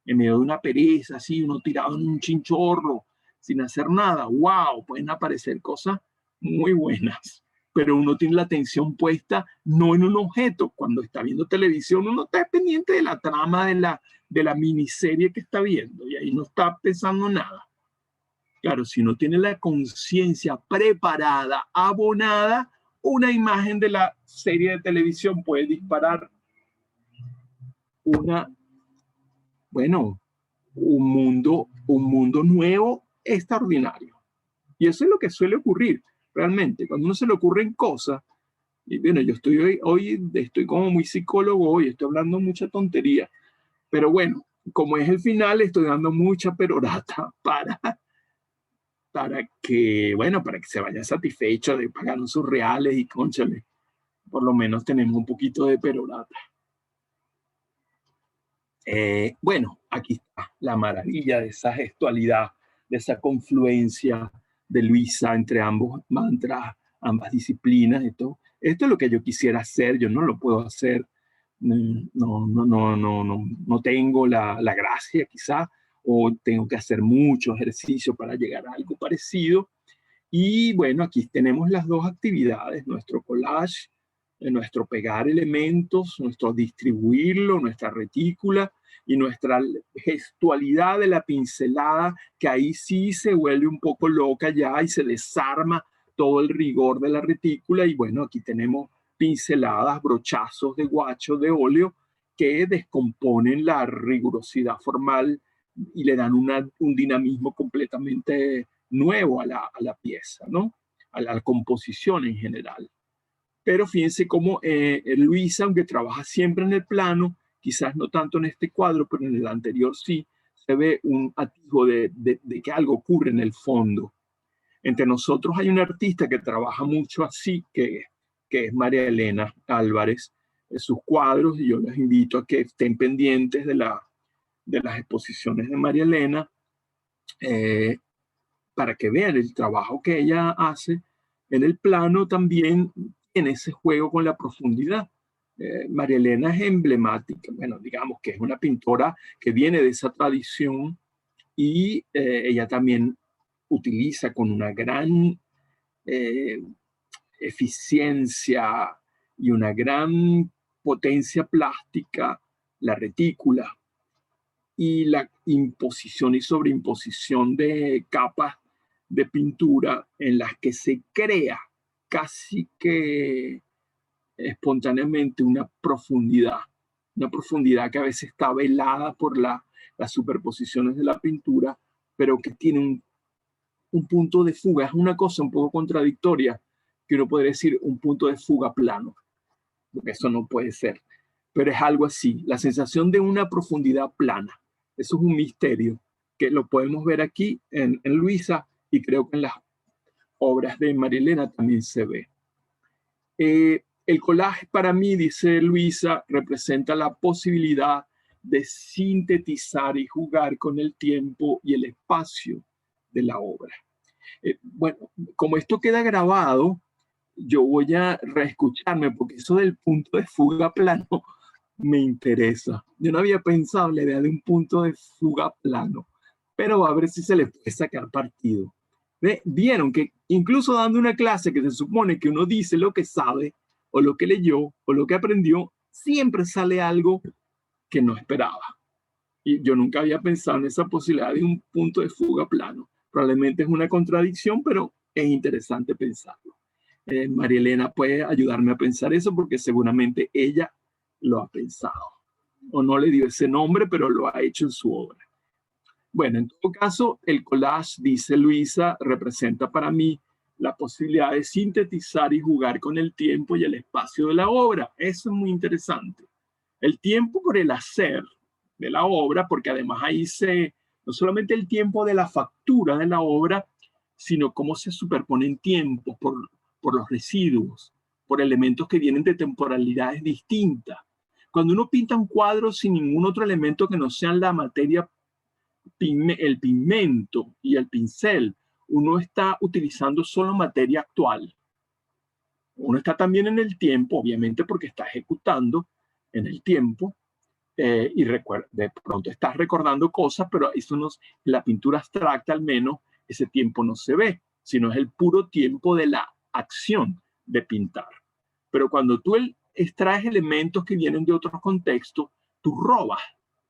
en medio de una pereza, así, uno tirado en un chinchorro, sin hacer nada. ¡Wow! Pueden aparecer cosas muy buenas, pero uno tiene la atención puesta no en un objeto. Cuando está viendo televisión, uno está pendiente de la trama de la miniserie que está viendo y ahí no está pensando nada. Claro, si uno tiene la conciencia preparada, abonada, una imagen de la serie de televisión puede disparar bueno, un mundo nuevo extraordinario. Y eso es lo que suele ocurrir realmente. Cuando uno se le ocurren cosas, y bueno, yo hoy estoy como muy psicólogo hoy, estoy hablando mucha tontería, pero bueno, como es el final, estoy dando mucha perorata bueno, para que se vaya satisfecho de pagar sus reales y cónchale, por lo menos tenemos un poquito de perorata. Bueno, aquí está la maravilla de esa gestualidad, de esa confluencia de Luisa entre ambos mantras, ambas disciplinas. Esto es lo que yo quisiera hacer, yo no lo puedo hacer, no tengo la gracia quizá, o tengo que hacer mucho ejercicio para llegar a algo parecido. Y bueno, aquí tenemos las dos actividades, nuestro collage, nuestro pegar elementos, nuestro distribuirlo, nuestra retícula y nuestra gestualidad de la pincelada, que ahí sí se vuelve un poco loca ya y se desarma todo el rigor de la retícula. Y bueno, aquí tenemos pinceladas, brochazos de guacho, de óleo, que descomponen la rigurosidad formal y le dan un dinamismo completamente nuevo a la pieza, ¿no? A la composición en general. Pero fíjense cómo Luisa, aunque trabaja siempre en el plano, quizás no tanto en este cuadro, pero en el anterior sí, se ve un atisbo de que algo ocurre en el fondo. Entre nosotros hay una artista que trabaja mucho así, que es María Elena Álvarez, sus cuadros, y yo les invito a que estén pendientes de las exposiciones de María Elena, para que vean el trabajo que ella hace en el plano también en ese juego con la profundidad. María Elena es emblemática, bueno, digamos que es una pintora que viene de esa tradición y ella también utiliza con una gran eficiencia y una gran potencia plástica la retícula y la imposición y sobreimposición de capas de pintura en las que se crea casi que espontáneamente una profundidad que a veces está velada por las superposiciones de la pintura, pero que tiene un punto de fuga. Es una cosa un poco contradictoria, que uno podría decir un punto de fuga plano, porque eso no puede ser, pero es algo así, la sensación de una profundidad plana. Eso es un misterio que lo podemos ver aquí en Luisa, y creo que en las obras de María Elena también se ve. El collage para mí, dice Luisa, representa la posibilidad de sintetizar y jugar con el tiempo y el espacio de la obra. Bueno, como esto queda grabado, yo voy a reescucharme, porque eso del punto de fuga plano me interesa. Yo no había pensado en la idea de un punto de fuga plano, pero a ver si se le puede sacar partido. Vieron que incluso dando una clase que se supone que uno dice lo que sabe, o lo que leyó, o lo que aprendió, siempre sale algo que no esperaba. Y yo nunca había pensado en esa posibilidad de un punto de fuga plano. Probablemente es una contradicción, pero es interesante pensarlo. María Elena puede ayudarme a pensar eso, porque seguramente ella lo ha pensado. O no le dio ese nombre, pero lo ha hecho en su obra. Bueno, en todo caso, el collage, dice Luisa, representa para mí la posibilidad de sintetizar y jugar con el tiempo y el espacio de la obra. Eso es muy interesante. El tiempo por el hacer de la obra, porque además ahí no solamente el tiempo de la factura de la obra, sino cómo se superponen tiempos por los residuos, por elementos que vienen de temporalidades distintas. Cuando uno pinta un cuadro sin ningún otro elemento que no sean la materia, el pigmento y el pincel, uno está utilizando solo materia actual. Uno está también en el tiempo, obviamente, porque está ejecutando en el tiempo, y de pronto estás recordando cosas, pero eso no, en la pintura abstracta al menos ese tiempo no se ve, sino es el puro tiempo de la acción de pintar. Pero cuando tú extraes elementos que vienen de otros contextos, tú robas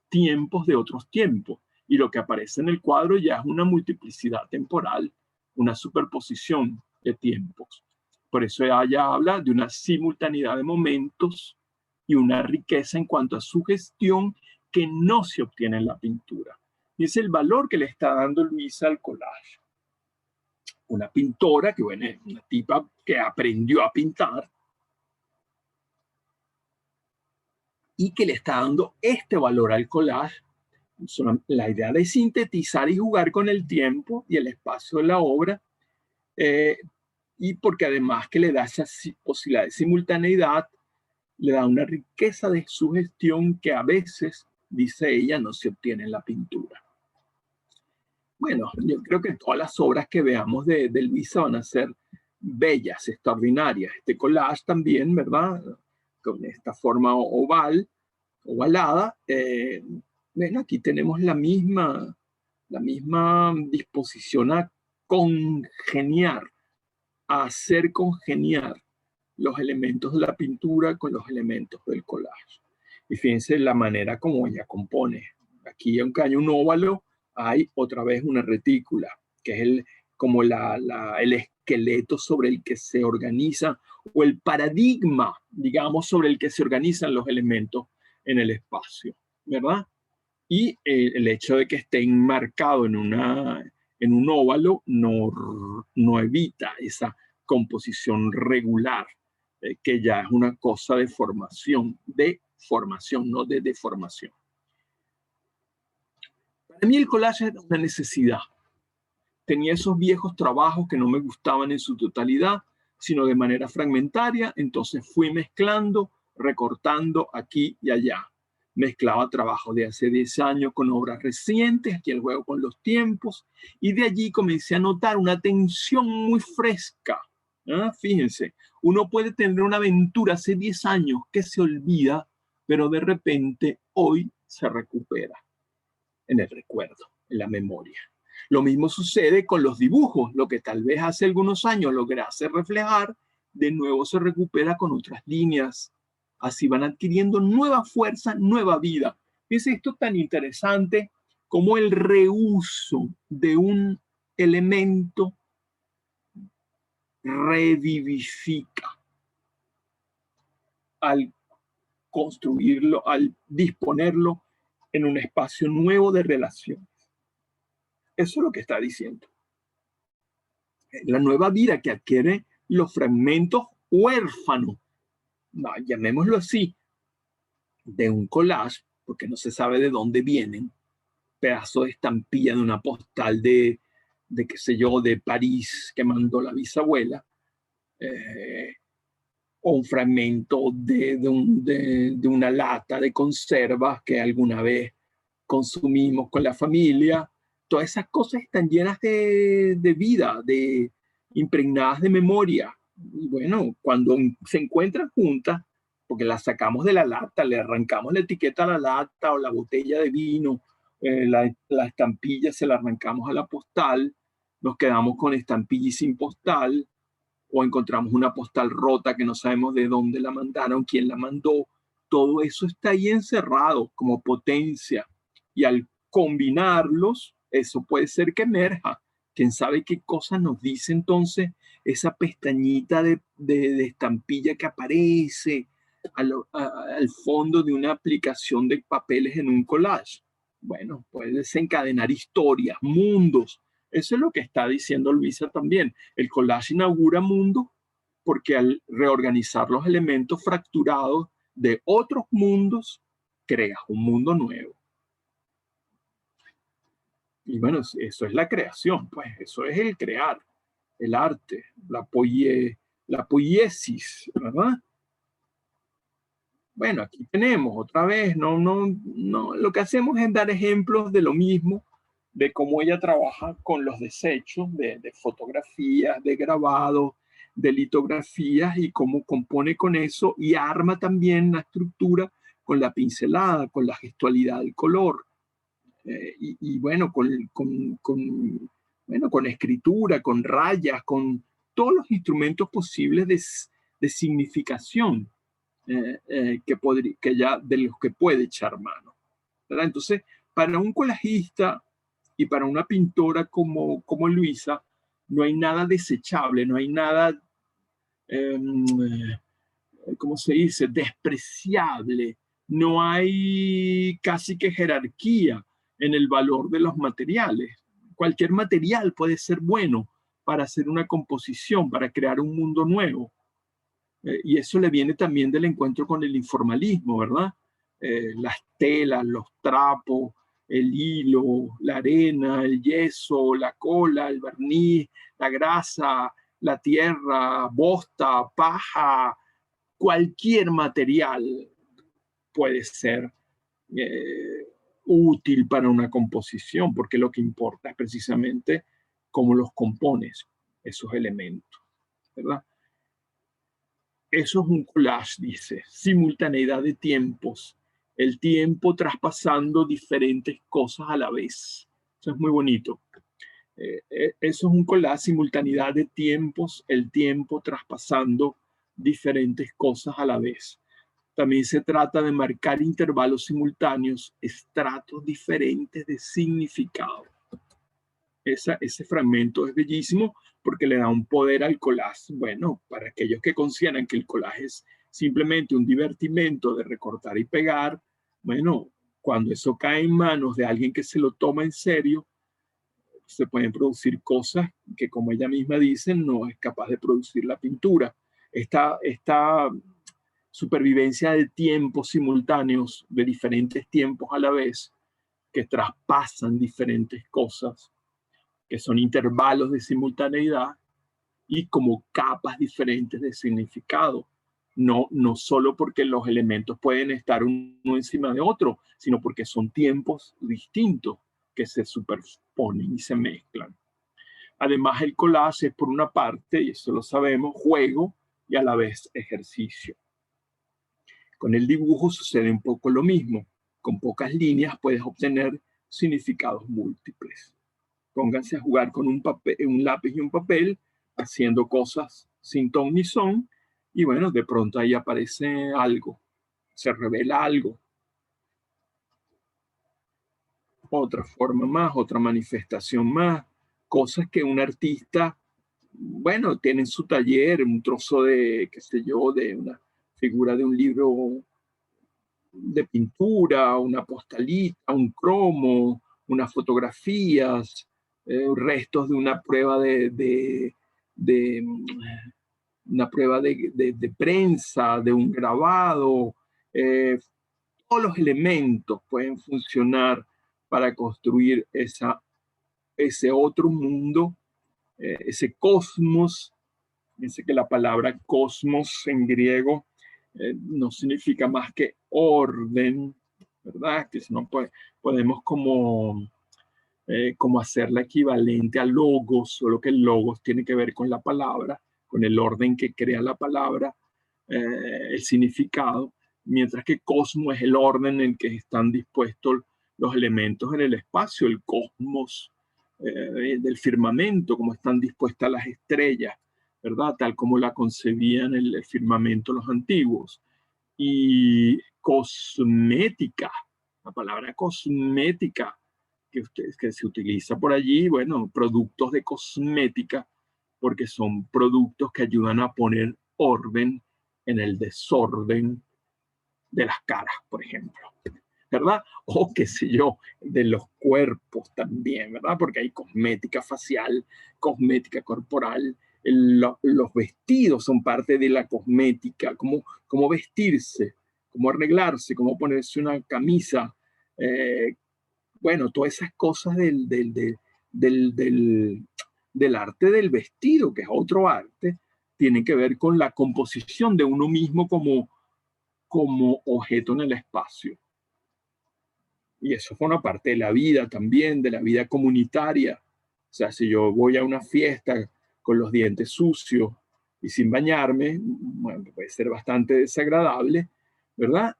tiempos de otros tiempos, y lo que aparece en el cuadro ya es una multiplicidad temporal, una superposición de tiempos. Por eso ella habla de una simultaneidad de momentos y una riqueza en cuanto a su gestión que no se obtiene en la pintura. Y es el valor que le está dando Luisa al collage. Una pintora que, bueno, es una tipa que aprendió a pintar y que le está dando este valor al collage. La idea de sintetizar y jugar con el tiempo y el espacio de la obra, y porque además que le da esa posibilidad de simultaneidad, le da una riqueza de sugestión que a veces, dice ella, no se obtiene en la pintura. Bueno, yo creo que todas las obras que veamos de Luisa van a ser bellas, extraordinarias. Este collage también, ¿verdad? Con esta forma ovalada. Bueno, aquí tenemos la misma disposición a congeniar, a hacer congeniar los elementos de la pintura con los elementos del collage. Y fíjense la manera como ella compone. Aquí, aunque hay un óvalo, hay otra vez una retícula, que es como el esqueleto sobre el que se organiza, o el paradigma, digamos, sobre el que se organizan los elementos en el espacio, ¿verdad? Y el hecho de que esté enmarcado en un óvalo no evita esa composición regular, que ya es una cosa de formación, no de deformación. Para mí el collage era una necesidad. Tenía esos viejos trabajos que no me gustaban en su totalidad, sino de manera fragmentaria, entonces fui mezclando, recortando aquí y allá. Mezclaba trabajo de hace 10 años con obras recientes, aquí el juego con los tiempos, y de allí comencé a notar una tensión muy fresca. Fíjense, uno puede tener una aventura hace 10 años que se olvida, pero de repente hoy se recupera en el recuerdo, en la memoria. Lo mismo sucede con los dibujos, lo que tal vez hace algunos años logré hacer reflejar, de nuevo se recupera con otras líneas. Así van adquiriendo nueva fuerza, nueva vida. Fíjense esto tan interesante como el reuso de un elemento revivifica al construirlo, al disponerlo en un espacio nuevo de relaciones. Eso es lo que está diciendo. La nueva vida que adquieren los fragmentos huérfanos, llamémoslo así, de un collage, porque no se sabe de dónde vienen, pedazo de estampilla de una postal de qué sé yo, de París que mandó la bisabuela, o un fragmento de una lata de conservas que alguna vez consumimos con la familia. Todas esas cosas están llenas de vida, impregnadas de memoria. Y bueno, cuando se encuentran juntas, porque las sacamos de la lata, le arrancamos la etiqueta a la lata o la botella de vino, la estampilla se la arrancamos a la postal, nos quedamos con estampilla y sin postal, o encontramos una postal rota que no sabemos de dónde la mandaron, quién la mandó. Todo eso está ahí encerrado como potencia. Y al combinarlos, eso puede ser que emerja. ¿Quién sabe qué cosa nos dice entonces esa pestañita de estampilla que aparece al fondo de una aplicación de papeles en un collage? Bueno, puede desencadenar historias, mundos. Eso es lo que está diciendo Luisa también. El collage inaugura mundos porque al reorganizar los elementos fracturados de otros mundos, creas un mundo nuevo. Y bueno, eso es la creación, pues eso es el crear, el arte, la poiesis, ¿verdad? Bueno, aquí tenemos otra vez, no, lo que hacemos es dar ejemplos de lo mismo, de cómo ella trabaja con los desechos de fotografías, de grabados, de litografías y cómo compone con eso y arma también la estructura con la pincelada, con la gestualidad del color. Y bueno, con escritura, con rayas, con todos los instrumentos posibles de significación de los que puede echar mano, ¿verdad? Entonces, para un colajista y para una pintora como Luisa, no hay nada desechable, no hay nada, ¿cómo se dice?, despreciable, no hay casi que jerarquía en el valor de los materiales. Cualquier material puede ser bueno para hacer una composición, para crear un mundo nuevo. Y eso le viene también del encuentro con el informalismo, ¿verdad? Las telas, los trapos, el hilo, la arena, el yeso, la cola, el barniz, la grasa, la tierra, bosta, paja, cualquier material puede ser útil para una composición, porque lo que importa es precisamente cómo los compones, esos elementos, ¿verdad? Eso es un collage, dice, simultaneidad de tiempos, el tiempo traspasando diferentes cosas a la vez. Eso es muy bonito. Eso es un collage, simultaneidad de tiempos, el tiempo traspasando diferentes cosas a la vez. También se trata de marcar intervalos simultáneos, estratos diferentes de significado. Ese fragmento es bellísimo porque le da un poder al collage. Bueno, para aquellos que consideran que el collage es simplemente un divertimento de recortar y pegar, bueno, cuando eso cae en manos de alguien que se lo toma en serio, se pueden producir cosas que, como ella misma dice, no es capaz de producir la pintura. Esta supervivencia de tiempos simultáneos, de diferentes tiempos a la vez, que traspasan diferentes cosas, que son intervalos de simultaneidad y como capas diferentes de significado. No solo porque los elementos pueden estar uno encima de otro, sino porque son tiempos distintos que se superponen y se mezclan. Además, el collage es, por una parte, y eso lo sabemos, juego y a la vez ejercicio. Con el dibujo sucede un poco lo mismo. Con pocas líneas puedes obtener significados múltiples. Pónganse a jugar con un lápiz y un papel, haciendo cosas sin ton ni son, y bueno, de pronto ahí aparece algo, se revela algo. Otra forma más, otra manifestación más, cosas que un artista, bueno, tiene en su taller, un trozo de, qué sé yo, de una figura de un libro de pintura, una postalita, un cromo, unas fotografías, restos de una prueba de una prueba de prensa, de un grabado. Todos los elementos pueden funcionar para construir ese otro mundo, ese cosmos. Dice que la palabra cosmos en griego no significa más que orden, ¿verdad? Que si no podemos como hacerla equivalente a logos, solo que el logos tiene que ver con la palabra, con el orden que crea la palabra, el significado, mientras que cosmos es el orden en que están dispuestos los elementos en el espacio, el cosmos del firmamento, como están dispuestas las estrellas, ¿verdad? Tal como la concebían el firmamento los antiguos. Y cosmética, la palabra cosmética que se utiliza por allí, bueno, productos de cosmética, porque son productos que ayudan a poner orden en el desorden de las caras, por ejemplo, ¿verdad? O qué sé yo, de los cuerpos también, ¿verdad? Porque hay cosmética facial, cosmética corporal, los vestidos son parte de la cosmética, cómo vestirse, cómo arreglarse, cómo ponerse una camisa, bueno, todas esas cosas del arte del vestido, que es otro arte, tienen que ver con la composición de uno mismo como objeto en el espacio. Y eso forma parte de la vida también, de la vida comunitaria. O sea, si yo voy a una fiesta con los dientes sucios y sin bañarme, bueno, puede ser bastante desagradable, ¿verdad?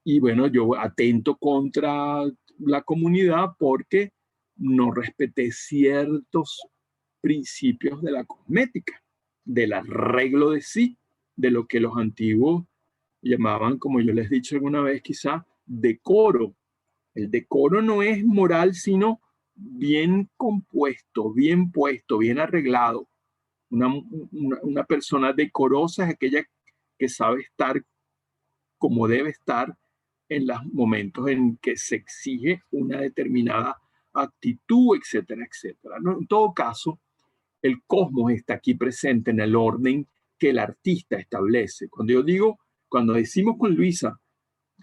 Y bueno, yo atento contra la comunidad porque no respeté ciertos principios de la cosmética, del arreglo de sí, de lo que los antiguos llamaban, como yo les he dicho alguna vez, quizá decoro. El decoro no es moral, sino bien compuesto, bien puesto, bien arreglado. Una persona decorosa es aquella que sabe estar como debe estar en los momentos en que se exige una determinada actitud, etcétera, etcétera, ¿no? En todo caso, el cosmos está aquí presente en el orden que el artista establece. Cuando decimos con Luisa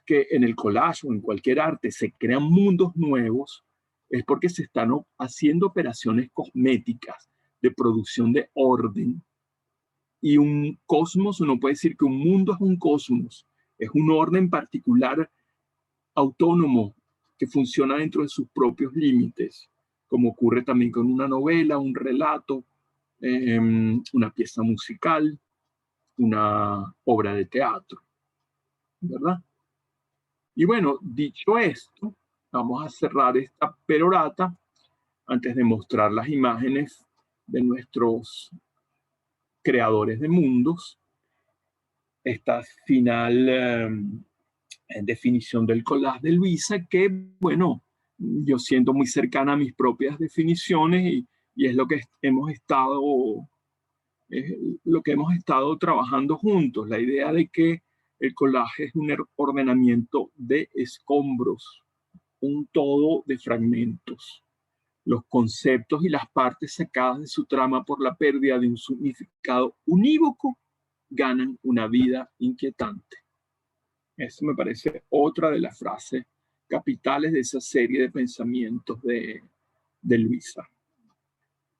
que en el collage o en cualquier arte se crean mundos nuevos, es porque se están haciendo operaciones cosméticas de producción de orden. Y un cosmos, uno puede decir que un mundo es un cosmos, es un orden particular autónomo que funciona dentro de sus propios límites, como ocurre también con una novela, un relato, una pieza musical, una obra de teatro, ¿verdad? Y bueno, dicho esto, vamos a cerrar esta perorata antes de mostrar las imágenes de nuestros creadores de mundos. Esta final definición del collage de Luisa, que bueno, yo siento muy cercana a mis propias definiciones y es lo que hemos estado trabajando juntos, la idea de que el collage es un ordenamiento de escombros, un todo de fragmentos. Los conceptos y las partes sacadas de su trama por la pérdida de un significado unívoco ganan una vida inquietante. Eso me parece otra de las frases capitales de esa serie de pensamientos de Luisa.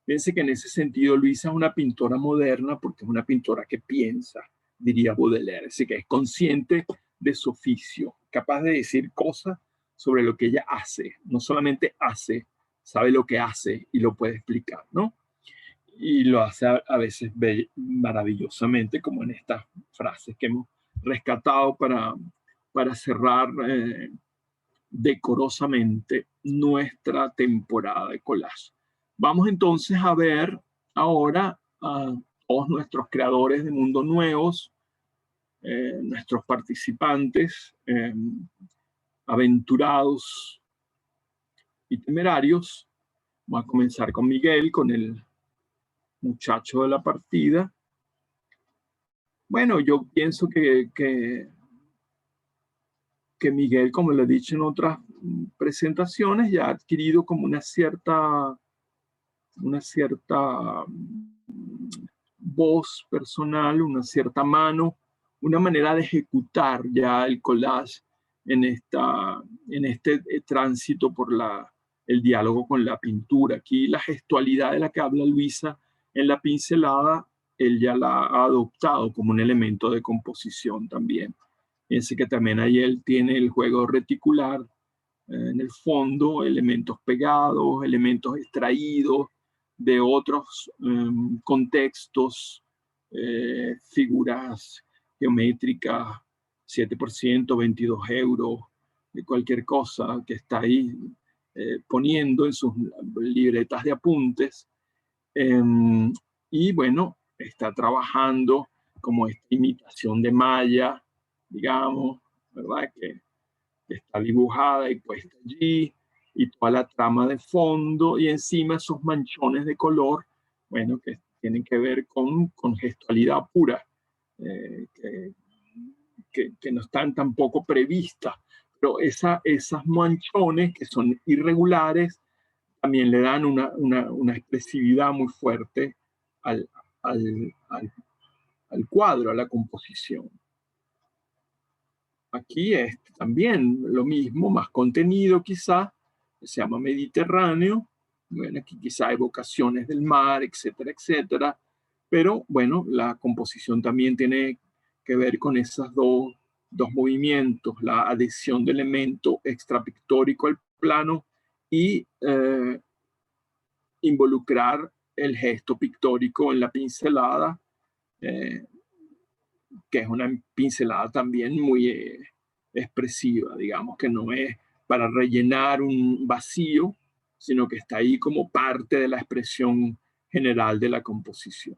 Fíjense que en ese sentido Luisa es una pintora moderna porque es una pintora que piensa, diría Baudelaire, así que es consciente de su oficio, capaz de decir cosas sobre lo que ella hace. No solamente hace, sabe lo que hace y lo puede explicar, ¿no? Y lo hace a veces maravillosamente, como en estas frases que hemos rescatado para cerrar decorosamente nuestra temporada de collage. Vamos entonces a ver ahora a todos nuestros creadores de mundos nuevos, nuestros participantes aventurados y temerarios. Vamos a comenzar con Miguel, con el muchacho de la partida. Bueno, yo pienso que Miguel, como lo he dicho en otras presentaciones, ya ha adquirido como una cierta voz personal, una cierta mano, una manera de ejecutar ya el collage en este tránsito por el diálogo con la pintura. Aquí la gestualidad de la que habla Luisa en la pincelada, él ya la ha adoptado como un elemento de composición también. Fíjense que también ahí él tiene el juego reticular, en el fondo, elementos pegados, elementos extraídos de otros contextos, figuras geométricas, 7%, 22 euros, de cualquier cosa que está ahí poniendo en sus libretas de apuntes. Y bueno, está trabajando como esta imitación de malla, digamos, ¿verdad? Que está dibujada y puesta allí, y toda la trama de fondo, y encima esos manchones de color, bueno, que tienen que ver con gestualidad pura, que no están tampoco previstas, pero esas manchones que son irregulares también le dan una expresividad muy fuerte al, al, al cuadro, a la composición. Aquí es también lo mismo, más contenido quizá, se llama Mediterráneo, bueno, aquí quizá evocaciones del mar, etcétera, etcétera, pero bueno, la composición también tiene que ver con esos dos movimientos, la adhesión de elemento extrapictórico al plano y involucrar el gesto pictórico en la pincelada, que es una pincelada también muy expresiva, digamos, que no es para rellenar un vacío, sino que está ahí como parte de la expresión general de la composición.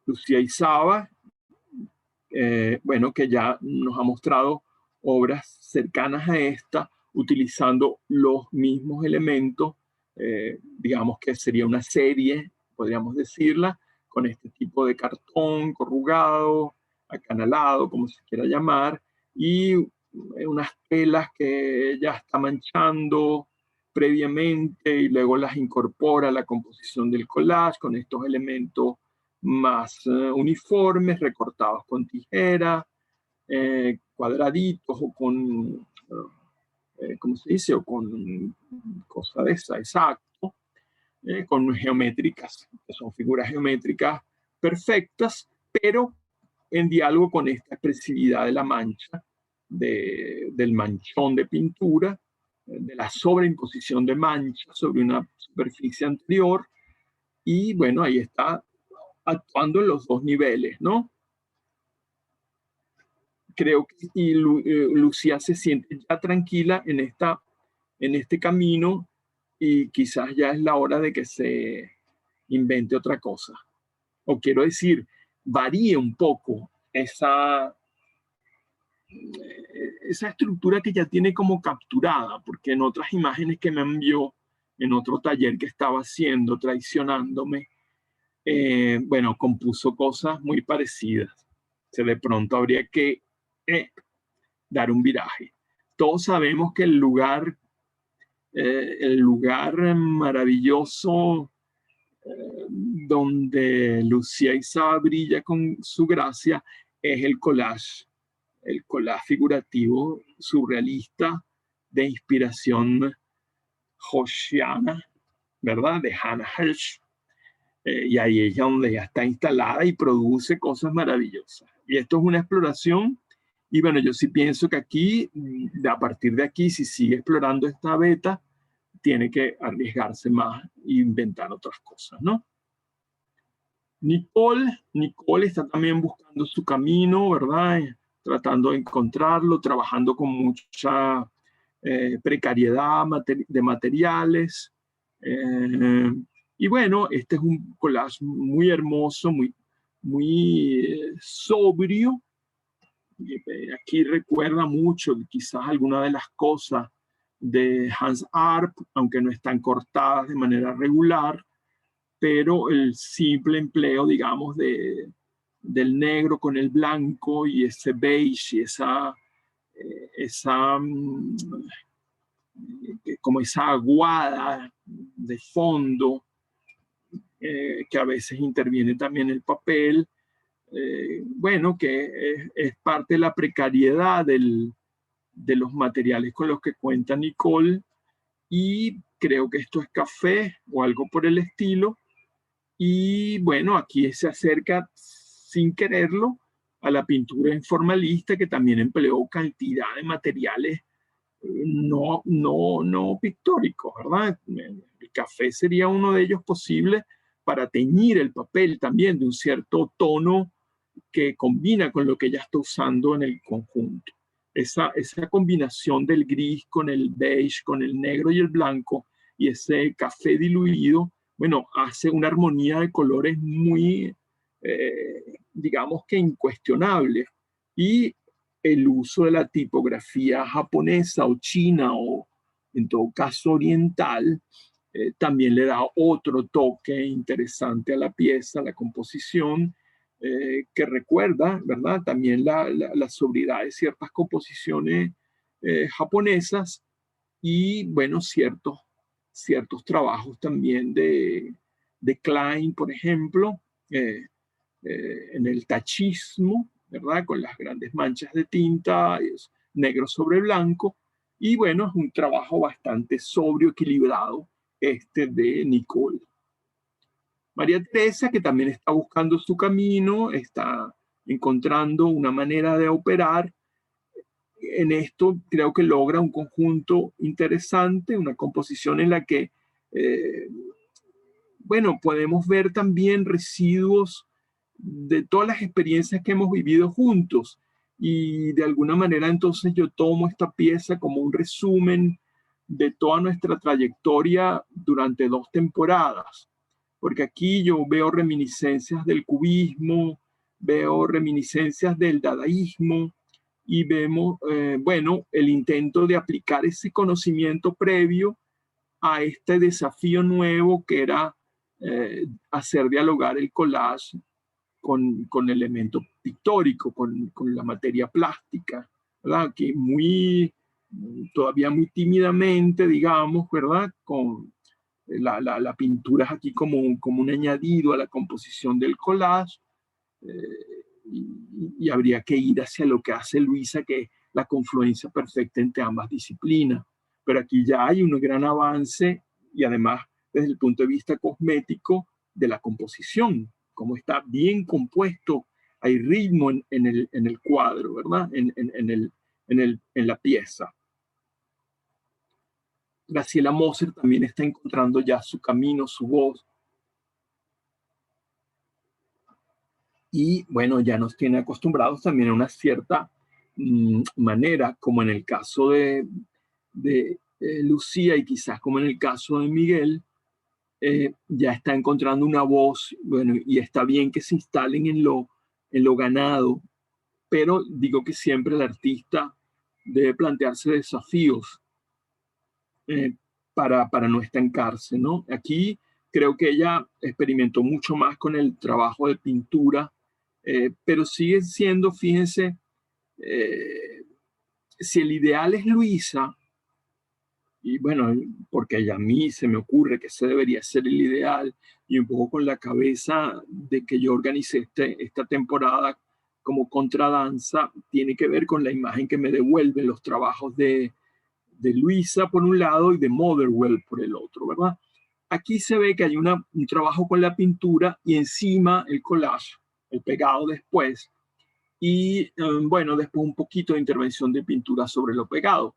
Lucía Isaba, bueno, que ya nos ha mostrado obras cercanas a esta, utilizando los mismos elementos, digamos que sería una serie, podríamos decirla, con este tipo de cartón corrugado, acanalado, como se quiera llamar, y unas telas que ya está manchando previamente y luego las incorpora a la composición del collage con estos elementos más uniformes, recortados con tijera, cuadraditos o con, ¿cómo se dice? O con cosa de esa, exacto, con geométricas, que son figuras geométricas perfectas, pero en diálogo con esta expresividad de la mancha, del manchón de pintura, de la sobreimposición de mancha sobre una superficie anterior. Y bueno, ahí está actuando en los dos niveles, ¿no? Creo que Lucía se siente ya tranquila en este camino, y quizás ya es la hora de que se invente otra cosa. O quiero decir, varíe un poco esa estructura que ya tiene como capturada, porque en otras imágenes que me envió en otro taller que estaba haciendo, traicionándome, bueno, compuso cosas muy parecidas. O sea, de pronto habría que dar un viraje. Todos sabemos que el lugar maravilloso donde Lucía Isá brilla con su gracia es el collage figurativo surrealista de inspiración hoshiana, ¿verdad? De Hannah Hirsch. Y ahí es donde ella está instalada y produce cosas maravillosas. Y esto es una exploración. Y bueno, yo sí pienso que aquí, a partir de aquí, si sigue explorando esta beta, tiene que arriesgarse más e inventar otras cosas, ¿no? Nicole está también buscando su camino, ¿verdad? Tratando de encontrarlo, trabajando con mucha precariedad de materiales. Y bueno, este es un collage muy hermoso, muy sobrio. Aquí recuerda mucho quizás alguna de las cosas de Hans Arp, aunque no están cortadas de manera regular, pero el simple empleo, digamos, del negro con el blanco y ese beige y como esa aguada de fondo, que a veces interviene también el papel, bueno, que es parte de la precariedad de los materiales con los que cuenta Nicole, y creo que esto es café o algo por el estilo. Y bueno, aquí se acerca sin quererlo a la pintura informalista, que también empleó cantidad de materiales no pictóricos, ¿verdad? El café sería uno de ellos posible para teñir el papel también de un cierto tono que combina con lo que ella está usando en el conjunto. Esa combinación del gris con el beige, con el negro y el blanco, y ese café diluido, bueno, hace una armonía de colores muy, digamos que incuestionable. Y el uso de la tipografía japonesa o china, o en todo caso oriental, también le da otro toque interesante a la pieza, a la composición, que recuerda, ¿verdad? También la sobriedad de ciertas composiciones japonesas, y, bueno, ciertos trabajos también de Klein, por ejemplo, en el tachismo, ¿verdad? Con las grandes manchas de tinta, es negro sobre blanco. Y bueno, es un trabajo bastante sobrio, equilibrado, este de Nicole. María Teresa, que también está buscando su camino, está encontrando una manera de operar. En esto creo que logra un conjunto interesante, una composición en la que, bueno, podemos ver también residuos de todas las experiencias que hemos vivido juntos. Y de alguna manera entonces yo tomo esta pieza como un resumen de toda nuestra trayectoria durante 2 temporadas, porque aquí yo veo reminiscencias del cubismo, veo reminiscencias del dadaísmo, y vemos, bueno, el intento de aplicar ese conocimiento previo a este desafío nuevo que era hacer dialogar el collage con elemento pictórico, con la materia plástica, ¿verdad? Que todavía muy tímidamente, digamos, ¿verdad? Con la pintura es aquí como un añadido a la composición del collage, y habría que ir hacia lo que hace Luisa, que es la confluencia perfecta entre ambas disciplinas. Pero aquí ya hay un gran avance, y además desde el punto de vista cosmético de la composición, cómo está bien compuesto hay ritmo en el cuadro, ¿verdad? En la pieza. Graciela Moser también está encontrando ya su camino, su voz. Y bueno, ya nos tiene acostumbrados también a una cierta manera, como en el caso de Lucía y quizás como en el caso de Miguel, ya está encontrando una voz, bueno, y está bien que se instalen en lo ganado, pero digo que siempre el artista debe plantearse desafíos para no estancarse, ¿no? Aquí creo que ella experimentó mucho más con el trabajo de pintura, pero sigue siendo, fíjense, si el ideal es Luisa, y bueno, porque a mí se me ocurre que ese debería ser el ideal, y un poco con la cabeza de que yo organicé esta temporada como contradanza, tiene que ver con la imagen que me devuelven los trabajos de Luisa por un lado y de Motherwell por el otro, ¿verdad? Aquí se ve que hay un trabajo con la pintura y encima el collage, el pegado después, y bueno, después un poquito de intervención de pintura sobre lo pegado.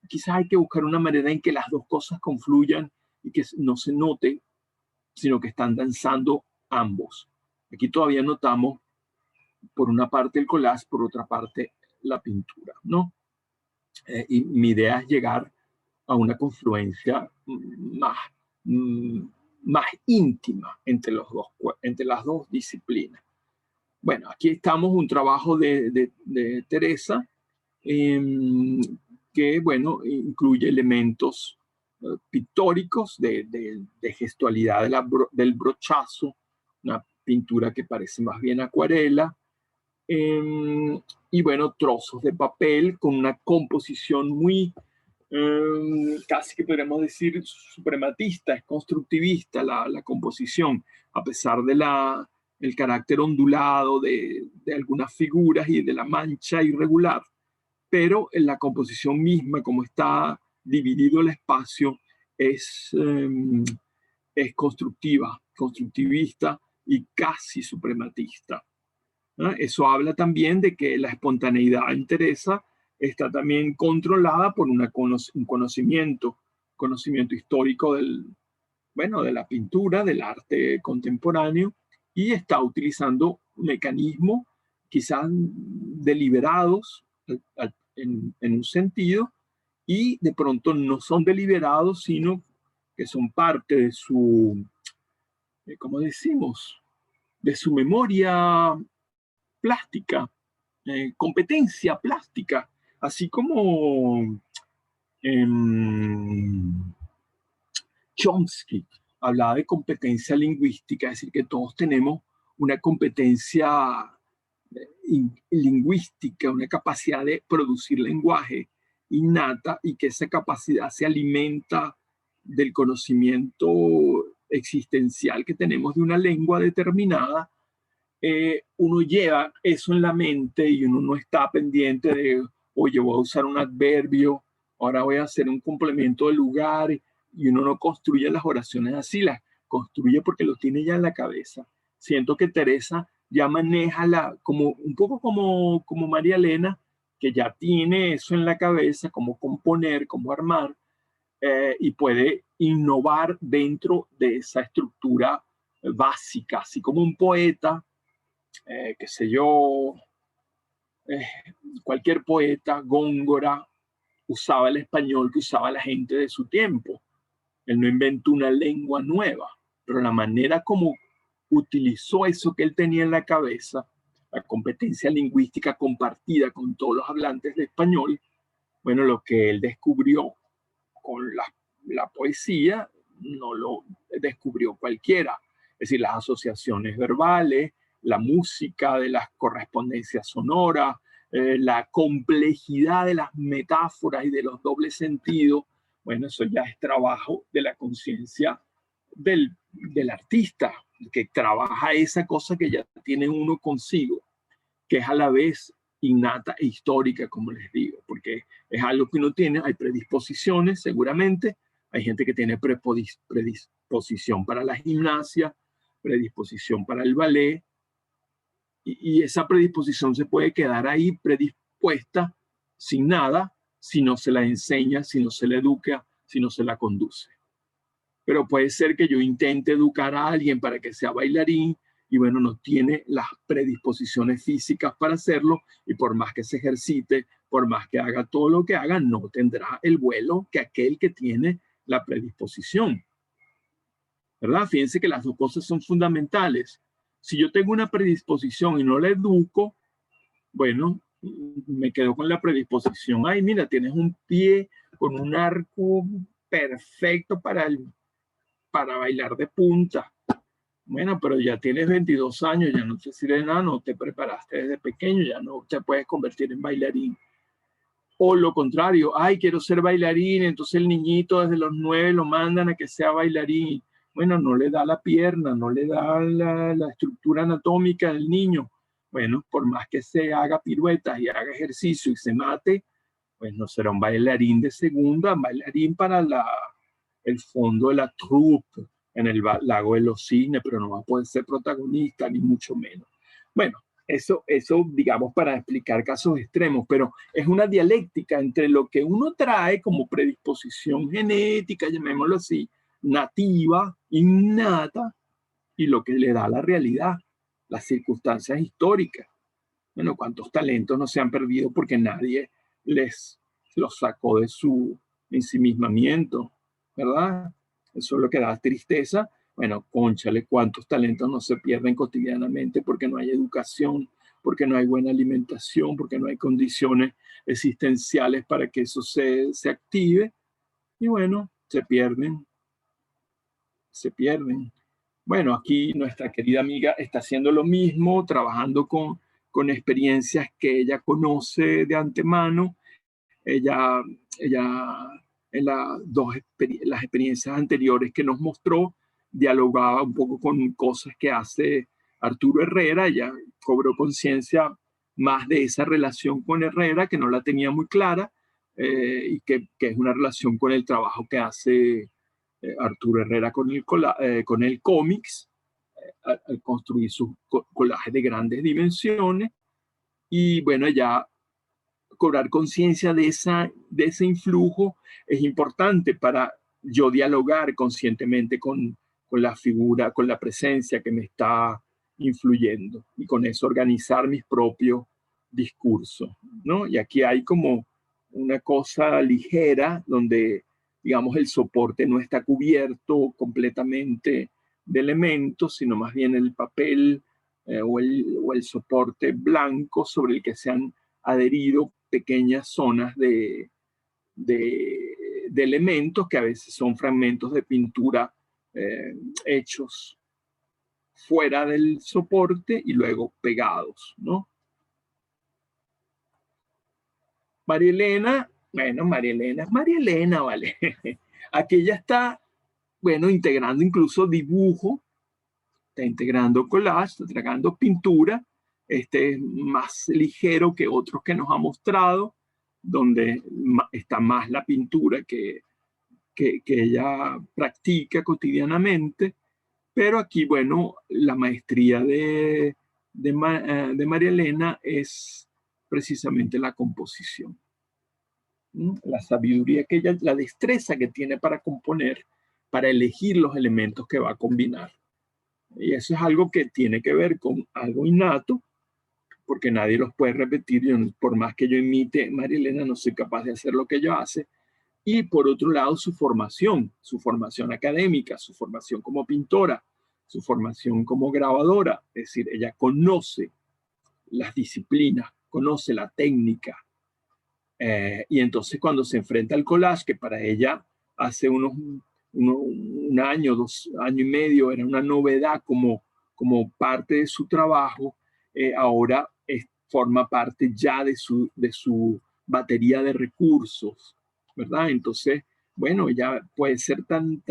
Quizás hay que buscar una manera en que las dos cosas confluyan y que no se note, sino que están danzando ambos. Aquí todavía notamos por una parte el collage, por otra parte la pintura, ¿no? Y mi idea es llegar a una confluencia más íntima entre las dos disciplinas. Bueno, aquí estamos, un trabajo de Teresa, que, bueno, incluye elementos pictóricos de gestualidad del brochazo, una pintura que parece más bien acuarela, y, bueno, trozos de papel con una composición muy, casi que podríamos decir, suprematista, es constructivista la composición, a pesar el carácter ondulado de algunas figuras y de la mancha irregular, pero en la composición misma, como está dividido el espacio, es constructivista y casi suprematista. ¿No? Eso habla también de que la espontaneidad en Teresa está también controlada por un conocimiento histórico de la pintura, del arte contemporáneo, y está utilizando mecanismos quizás deliberados en un sentido, y de pronto no son deliberados, sino que son parte de su, ¿cómo decimos?, de su memoria plástica, competencia plástica, así como Chomsky hablaba de competencia lingüística, es decir, que todos tenemos una competencia lingüística, una capacidad de producir lenguaje innata, y que esa capacidad se alimenta del conocimiento existencial que tenemos de una lengua determinada. Uno lleva eso en la mente y uno no está pendiente de, oye, voy a usar un adverbio, ahora voy a hacer un complemento de lugar, y uno no construye las oraciones así, las construye porque lo tiene ya en la cabeza. Siento que Teresa ya maneja como un poco como María Elena, que ya tiene eso en la cabeza, cómo componer, cómo armar, y puede innovar dentro de esa estructura básica, así como un poeta, qué sé yo, cualquier poeta, Góngora, usaba el español que usaba la gente de su tiempo. Él no inventó una lengua nueva, pero la manera como utilizó eso que él tenía en la cabeza, la competencia lingüística compartida con todos los hablantes de español, bueno, lo que él descubrió con la poesía no lo descubrió cualquiera. Es decir, las asociaciones verbales, la música de las correspondencias sonoras, la complejidad de las metáforas y de los dobles sentidos. Bueno, eso ya es trabajo de la conciencia del artista, que trabaja esa cosa que ya tiene uno consigo, que es a la vez innata e histórica, como les digo, porque es algo que uno tiene. Hay predisposiciones, seguramente. Hay gente que tiene predisposición para la gimnasia, predisposición para el ballet, y esa predisposición se puede quedar ahí predispuesta sin nada si no se la enseña, si no se la educa, si no se la conduce. Pero puede ser que yo intente educar a alguien para que sea bailarín y bueno, no tiene las predisposiciones físicas para hacerlo y por más que se ejercite, por más que haga todo lo que haga, no tendrá el vuelo que aquel que tiene la predisposición. ¿Verdad? Fíjense que las dos cosas son fundamentales. Si yo tengo una predisposición y no la educo, bueno, me quedo con la predisposición. Ay, mira, tienes un pie con un arco perfecto para bailar de punta. Bueno, pero ya tienes 22 años, ya no te sirve nada, no te preparaste desde pequeño, ya no te puedes convertir en bailarín. O lo contrario, ay, quiero ser bailarín, entonces el niñito desde los 9 lo mandan a que sea bailarín. Bueno, no le da la pierna, no le da la estructura anatómica del niño. Bueno, por más que se haga piruetas y haga ejercicio y se mate, pues no será un bailarín de segunda, un bailarín para el fondo de la troupe en el lago de los cisnes, pero no va a poder ser protagonista, ni mucho menos. Bueno, eso digamos para explicar casos extremos, pero es una dialéctica entre lo que uno trae como predisposición genética, llamémoslo así, nativa, innata, y lo que le da la realidad, las circunstancias históricas. Bueno, cuántos talentos no se han perdido porque nadie les los sacó de su ensimismamiento, ¿verdad? Eso es lo que da tristeza. Bueno, cónchale, cuántos talentos no se pierden cotidianamente porque no hay educación, porque no hay buena alimentación, porque no hay condiciones existenciales para que eso se active. Y bueno, se pierden. Bueno, aquí nuestra querida amiga está haciendo lo mismo, trabajando con experiencias que ella conoce de antemano. Ella en las experiencias anteriores que nos mostró, dialogaba un poco con cosas que hace Arturo Herrera. Ella cobró conciencia más de esa relación con Herrera, que no la tenía muy clara, y que es una relación con el trabajo que hace Arturo Herrera con el cómics, al construir sus collages de grandes dimensiones. Y bueno, ya cobrar conciencia de ese influjo es importante para yo dialogar conscientemente con la figura, con la presencia que me está influyendo y con eso organizar mis propios discursos, ¿no? Y aquí hay como una cosa ligera donde, digamos, el soporte no está cubierto completamente de elementos, sino más bien el papel o el soporte blanco sobre el que se han adherido pequeñas zonas de elementos que a veces son fragmentos de pintura hechos fuera del soporte y luego pegados, ¿no? María Elena, bueno, María Elena es María Elena, ¿vale? Aquí ella está, bueno, integrando incluso dibujo, está integrando collage, está integrando pintura. Este es más ligero que otros que nos ha mostrado, donde está más la pintura que ella practica cotidianamente. Pero aquí, bueno, la maestría de María Elena es precisamente la composición. La sabiduría que ella, la destreza que tiene para componer, para elegir los elementos que va a combinar. Y eso es algo que tiene que ver con algo innato, porque nadie los puede repetir. Yo, por más que yo imite a María Elena, no soy capaz de hacer lo que ella hace. Y por otro lado, su formación académica, su formación como pintora, su formación como grabadora. Es decir, ella conoce las disciplinas, conoce la técnica. Y entonces cuando se enfrenta al collage, que para ella hace un año, 2 años y medio, era una novedad como parte de su trabajo, ahora forma parte ya de su batería de recursos, ¿verdad? Entonces, bueno, ella puede ser tan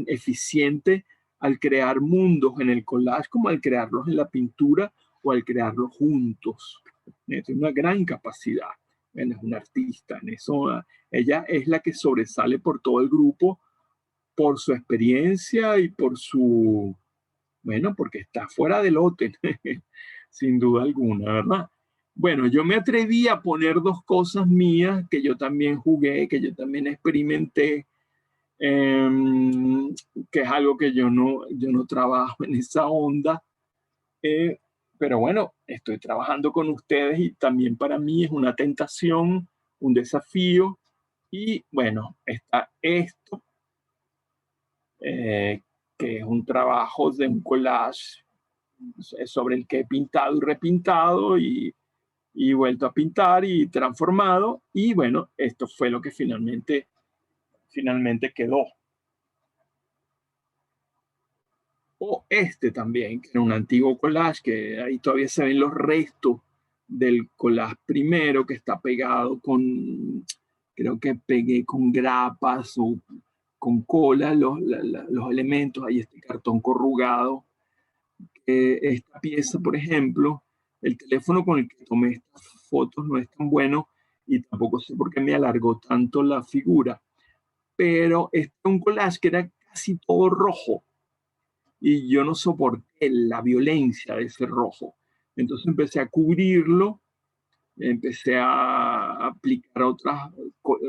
eficiente al crear mundos en el collage como al crearlos en la pintura o al crearlos juntos. Tiene una gran capacidad. Es una artista en eso. Ella es la que sobresale por todo el grupo, por su experiencia y por su, bueno, porque está fuera del lote. sin duda alguna, ¿verdad? Bueno, yo me atreví a poner dos cosas mías que yo también jugué, que yo también experimenté, que es algo que yo no trabajo en esa onda. eh, pero bueno, estoy trabajando con ustedes y también para mí es una tentación, un desafío. Y bueno, está esto, eh, que es un trabajo de un collage sobre el que he pintado y repintado y vuelto a pintar y transformado. Y bueno, esto fue lo que finalmente quedó. O este también, que era un antiguo collage, que ahí todavía se ven los restos del collage primero, que está pegado con, creo que pegué con grapas o con cola los elementos. Ahí este cartón corrugado. Esta pieza, por ejemplo, el teléfono con el que tomé estas fotos no es tan bueno y tampoco sé por qué me alargó tanto la figura, pero este es un collage que era casi todo rojo y yo no soporté la violencia de ese rojo. Entonces empecé a cubrirlo, empecé a aplicar otras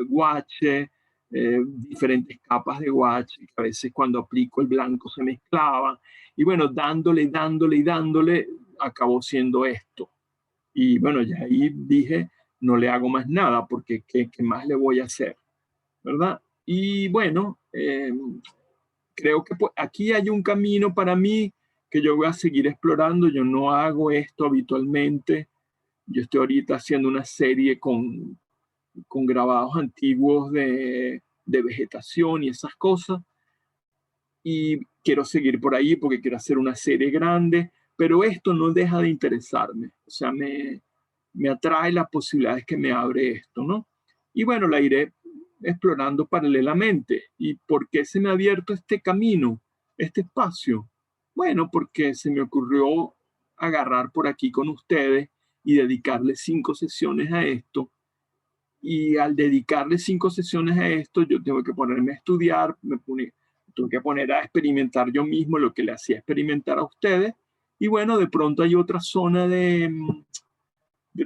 guache, diferentes capas de guache, que a veces cuando aplico el blanco se mezclaba. Y bueno, dándole, acabó siendo esto. Y bueno, ya ahí dije, no le hago más nada, porque ¿qué más le voy a hacer? ¿Verdad? Y bueno, creo que pues, aquí hay un camino para mí que yo voy a seguir explorando. Yo no hago esto habitualmente. Yo estoy ahorita haciendo una serie con grabados antiguos de vegetación y esas cosas. Y quiero seguir por ahí porque quiero hacer una serie grande, pero esto no deja de interesarme. O sea, me atrae las posibilidades que me abre esto, ¿no? Y bueno, la iré explorando paralelamente. ¿Y por qué se me ha abierto este camino, este espacio? Bueno, porque se me ocurrió agarrar por aquí con ustedes y dedicarle 5 sesiones a esto. Y al dedicarle 5 sesiones a esto, yo tengo que ponerme a estudiar, tengo que poner a experimentar yo mismo lo que le hacía experimentar a ustedes. Y bueno, de pronto hay otra zona de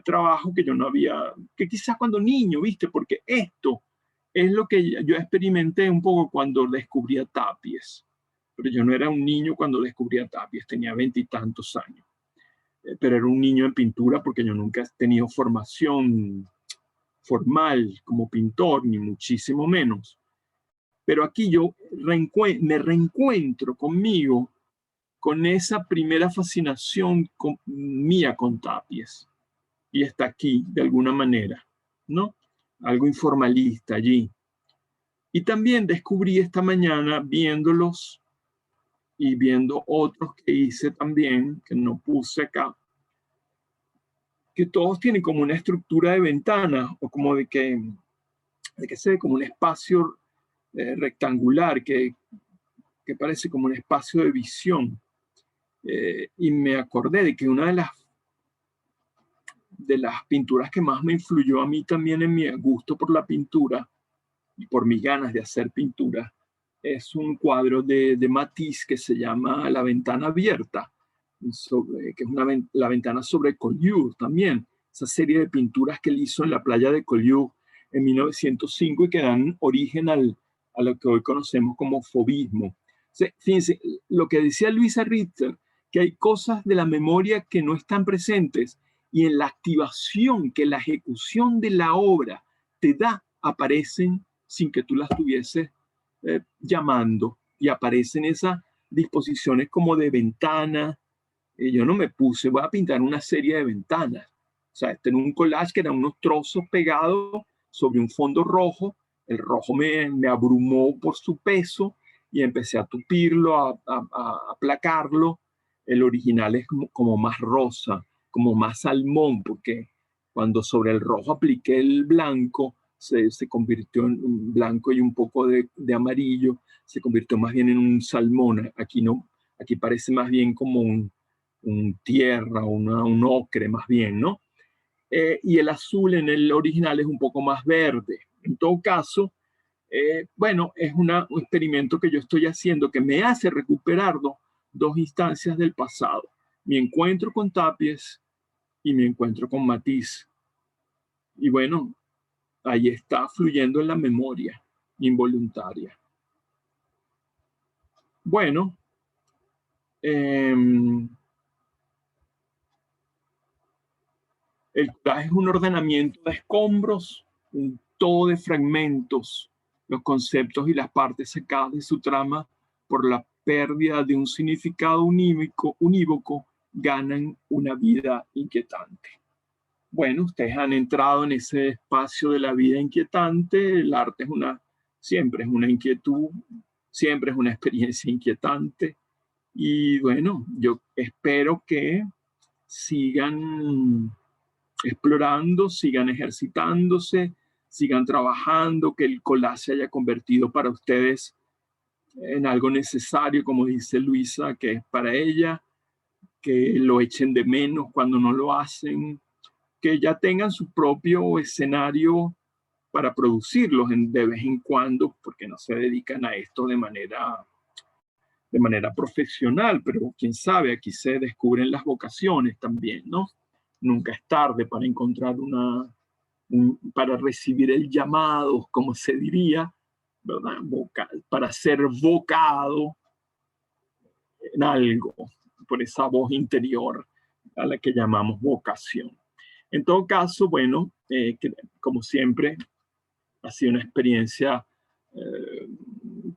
trabajo que yo no había, que quizás cuando niño, ¿viste? Porque esto es lo que yo experimenté un poco cuando descubrí a Tapies. Pero yo no era un niño cuando descubrí a Tapies, tenía 20 y tantos años. Pero era un niño en pintura porque yo nunca he tenido formación formal como pintor, ni muchísimo menos. Pero aquí yo me reencuentro conmigo, con esa primera fascinación mía con Tapies. Y está aquí, de alguna manera, ¿no? Algo informalista allí. Y también descubrí esta mañana, viéndolos y viendo otros que hice también, que no puse acá, que todos tienen como una estructura de ventana, o como de que se ve como un espacio rectangular que parece como un espacio de visión. Y me acordé de que una de las pinturas que más me influyó a mí también en mi gusto por la pintura y por mis ganas de hacer pintura es un cuadro de Matisse que se llama La ventana abierta, que es la ventana sobre Collioure también, esa serie de pinturas que él hizo en la playa de Collioure en 1905 y que dan origen a lo que hoy conocemos como fauvismo. Fíjense, lo que decía Luisa Ritter, que hay cosas de la memoria que no están presentes y en la activación que la ejecución de la obra te da, aparecen sin que tú las tuvieses llamando, y aparecen esas disposiciones como de ventanas. Yo no me puse, voy a pintar una serie de ventanas. O sea, este era un collage que eran unos trozos pegados sobre un fondo rojo. El rojo me abrumó por su peso y empecé a tupirlo, a aplacarlo. El original es como más rosa, como más salmón, porque cuando sobre el rojo apliqué el blanco, se convirtió en un blanco y un poco de amarillo, se convirtió más bien en un salmón. Aquí no, aquí parece más bien como un tierra, un ocre más bien, ¿no? Y el azul en el original es un poco más verde. En todo caso, bueno, es un experimento que yo estoy haciendo que me hace recuperar dos instancias del pasado. mi encuentro con Tapies y mi encuentro con Matisse. Y bueno, ahí está fluyendo en la memoria involuntaria. Bueno, el collage es un ordenamiento de escombros, un todo de fragmentos, los conceptos y las partes sacadas de su trama por la pérdida de un significado unívoco ganan una vida inquietante. Bueno, ustedes han entrado en ese espacio de la vida inquietante. El arte siempre es una inquietud, siempre es una experiencia inquietante. Y bueno, yo espero que sigan explorando, sigan ejercitándose, sigan trabajando, que el collage se haya convertido para ustedes en algo necesario, como dice Luisa, que es para ella, que lo echen de menos cuando no lo hacen, que ya tengan su propio escenario para producirlos de vez en cuando, porque no se dedican a esto de manera profesional, pero quién sabe, aquí se descubren las vocaciones también, ¿no? Nunca es tarde para encontrar para recibir el llamado, como se diría, ¿verdad? Para ser vocado en algo, por esa voz interior a la que llamamos vocación. En todo caso, bueno, como siempre, ha sido una experiencia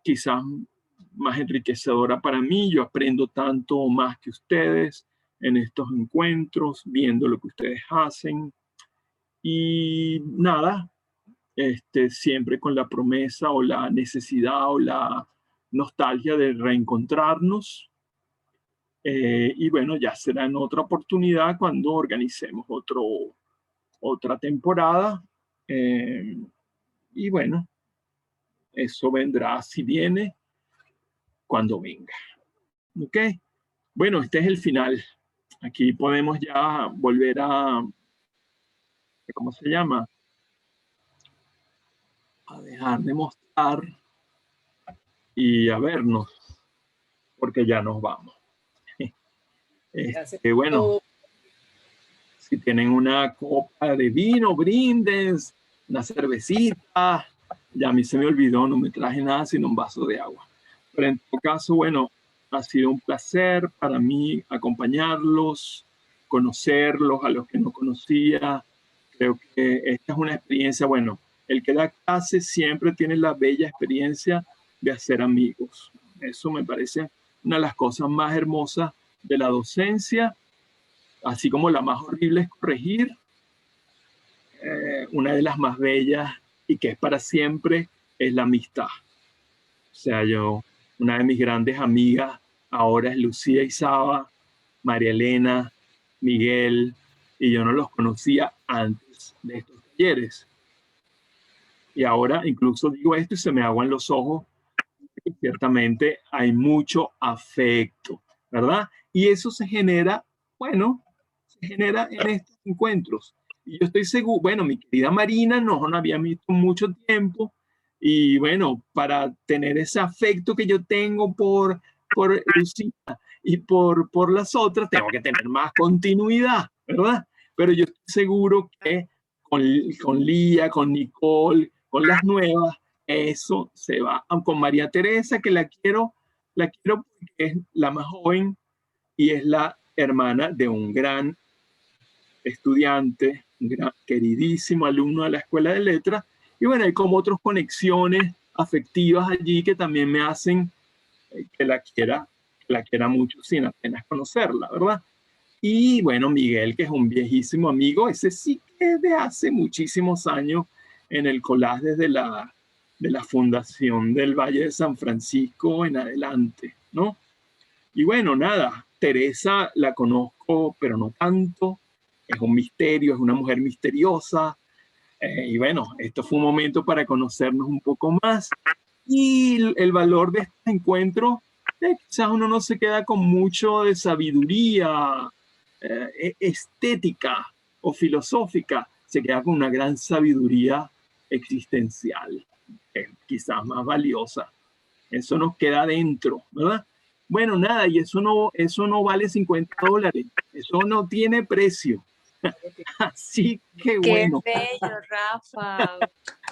quizás más enriquecedora para mí. Yo aprendo tanto más que ustedes en estos encuentros, viendo lo que ustedes hacen. Y nada, siempre con la promesa o la necesidad o la nostalgia de reencontrarnos. Y bueno, ya será en otra oportunidad cuando organicemos otra temporada. Y bueno, eso vendrá si viene, cuando venga. ¿Ok? Bueno, este es el final. Aquí podemos ya volver ¿cómo se llama? A dejar de mostrar y a vernos, porque ya nos vamos. Bueno, si tienen una copa de vino, brindes, una cervecita. Ya a mí se me olvidó, no me traje nada sino un vaso de agua. Pero en todo caso, bueno, ha sido un placer para mí acompañarlos, conocerlos a los que no conocía. Creo que esta es una experiencia, bueno, el que da clase siempre tiene la bella experiencia de hacer amigos. Eso me parece una de las cosas más hermosas de la docencia, así como la más horrible es corregir. Una de las más bellas y que es para siempre es la amistad. O sea, una de mis grandes amigas ahora es Lucía Isaba, María Elena, Miguel, y yo no los conocía antes de estos talleres. Y ahora incluso digo esto y se me aguan los ojos. Ciertamente hay mucho afecto, ¿verdad? Y eso se genera, bueno, se genera en estos encuentros. Y yo estoy seguro, bueno, mi querida Marina no había visto mucho tiempo y bueno, para tener ese afecto que yo tengo por Lucía y por las otras, tengo que tener más continuidad, ¿verdad? Pero yo estoy seguro que con Lía, con Nicole, con las nuevas, eso se va. Con María Teresa, que la quiero porque es la más joven y es la hermana de un gran estudiante, un gran, queridísimo alumno de la Escuela de Letras. Y bueno, hay como otras conexiones afectivas allí que también me hacen que la quiera mucho sin apenas conocerla, ¿verdad? Y bueno, Miguel, que es un viejísimo amigo, ese sí que es de hace muchísimos años en el collage desde de la fundación del Valle de San Francisco en adelante, ¿no? Y bueno, nada, Teresa la conozco, pero no tanto, es un misterio, es una mujer misteriosa, y bueno, esto fue un momento para conocernos un poco más, y el valor de este encuentro, quizás uno no se queda con mucho de sabiduría estética o filosófica, se queda con una gran sabiduría existencial, quizás más valiosa. Eso nos queda dentro, ¿verdad? Bueno, nada, y eso no vale $50. Eso no tiene precio. Así que Qué bueno, bello, Rafa.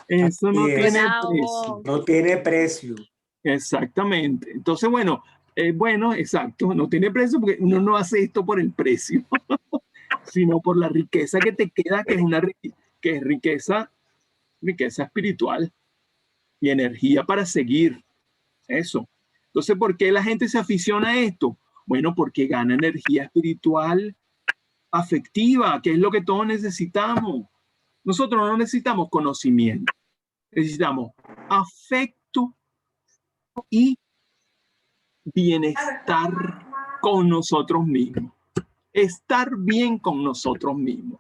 eso no Así es. tiene Bravo. precio. No tiene precio. Exactamente. Entonces, bueno, exacto, no tiene precio porque uno no hace esto por el precio, sino por la riqueza que te queda, que es que es riqueza espiritual y energía para seguir. Eso. Entonces, ¿por qué la gente se aficiona a esto? Bueno, porque gana energía espiritual afectiva, que es lo que todos necesitamos. Nosotros no necesitamos conocimiento, necesitamos afecto y bienestar con nosotros mismos. Estar bien con nosotros mismos.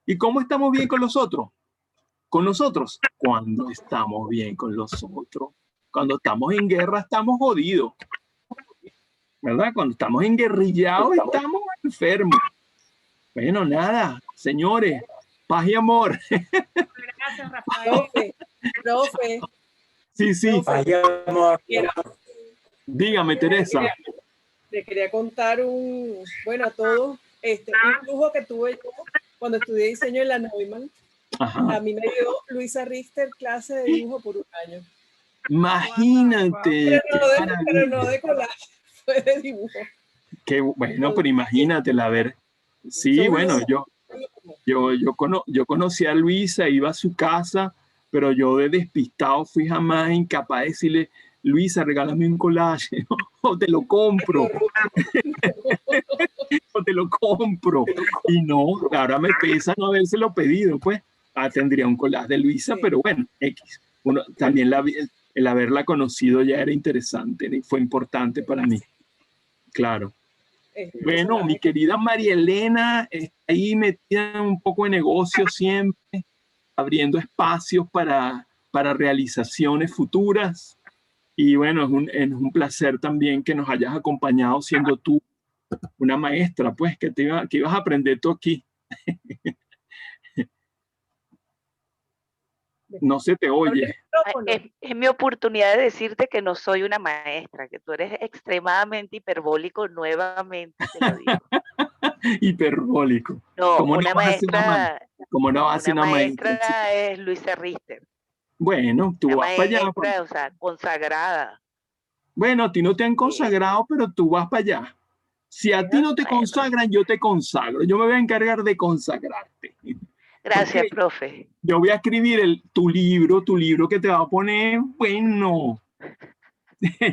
¿Y cómo estamos bien con los otros? Con nosotros, cuando estamos bien con los otros. Cuando estamos en guerra, estamos jodidos. ¿Verdad? Cuando estamos enguerrillados, estamos enfermos. Bueno, nada, señores, paz y amor. Gracias, Rafael. Profe, Sí, sí, Vaya, amor. dígame, Teresa. le quería contar bueno, a todos, un lujo que tuve yo cuando estudié diseño en la Neumann. Ajá. A mí me dio Luisa Richter clase de dibujo por un año. Imagínate. Pero no de collage, fue de dibujo. Qué bueno, pero imagínatela, a ver. Sí, bueno, yo conocí a Luisa, iba a su casa, pero yo de despistado fui jamás incapaz de decirle, Luisa, regálame un collage, o te lo compro, o te lo compro. Y no, ahora me pesa no habérselo pedido, pues. Tendría un collage de Luisa, Sí. pero bueno, X. También el haberla conocido ya era interesante, fue importante para mí, claro. Bueno, mi querida María Elena está ahí metida un poco de negocio siempre, abriendo espacios para realizaciones futuras. Y bueno, es un placer también que nos hayas acompañado siendo tú una maestra, pues, que ibas a aprender tú aquí. No se te oye. Es mi oportunidad de decirte que no soy una maestra, que tú eres extremadamente hiperbólico, nuevamente te lo digo. Hiperbólico. No, ¿Cómo no una vas a ser maestra, ¿Cómo no vas a ser una una maestra? maestra es Luisa Richter. Bueno, tú Una vas para allá. maestra, o sea, consagrada. Bueno, a ti no te han consagrado, pero tú vas para allá. Si a ti no te Bueno. consagran, yo te consagro. Yo me voy a encargar de consagrarte. Gracias, Porque profe. yo voy a escribir tu libro que te va a poner, bueno,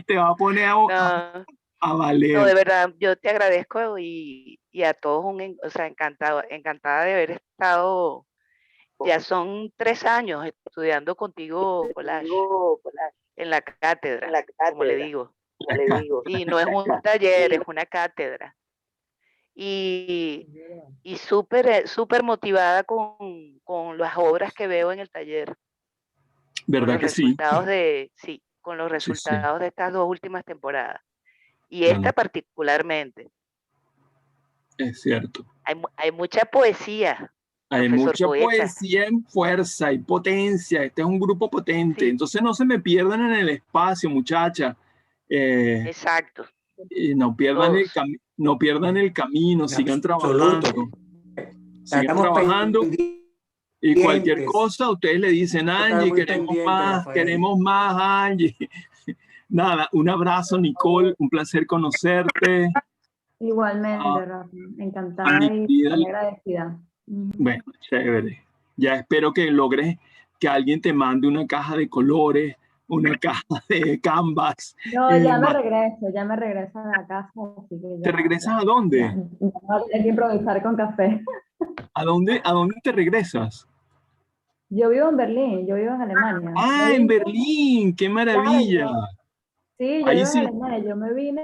te va a poner a No, valer. de verdad, yo te agradezco y a todos, o sea, encantada de haber estado, ya son 3 años estudiando contigo collage en la cátedra, como le digo. Y no es un taller, es una cátedra. Y súper motivada con las obras que veo en el taller. ¿Verdad que sí? Con los Sí, sí. resultados de estas 2 últimas temporadas. Y Claro. esta particularmente. Es cierto. Hay mucha poesía. Hay Profesor mucha poeta. poesía en fuerza y potencia. Este es un grupo potente. Sí. Entonces no se me pierdan en el espacio, muchacha. Exacto. No pierdan el camino, En sigan absoluto. trabajando. Sigan Estamos trabajando. Y cualquier pendientes. cosa, ustedes le dicen, Estar Angie, muy queremos pendiente, más, Rafael. queremos más, Angie. Nada, un abrazo, Nicole, un placer conocerte. Igualmente, Rafa, encantada mi y querida- muy agradecida. Ujú. Bueno, chévere. Ya espero que logres que alguien te mande una caja de colores, una caja de canvas. No, ya me regreso a la casa, así que ¿Te ya, regresas a ya dónde? voy a tener que improvisar con café. ¿A dónde te regresas? Yo vivo en Berlín, yo vivo en Alemania. Ah, en Berlín, qué maravilla. Sí, yo Ahí vivo en sí. Alemania. Yo me vine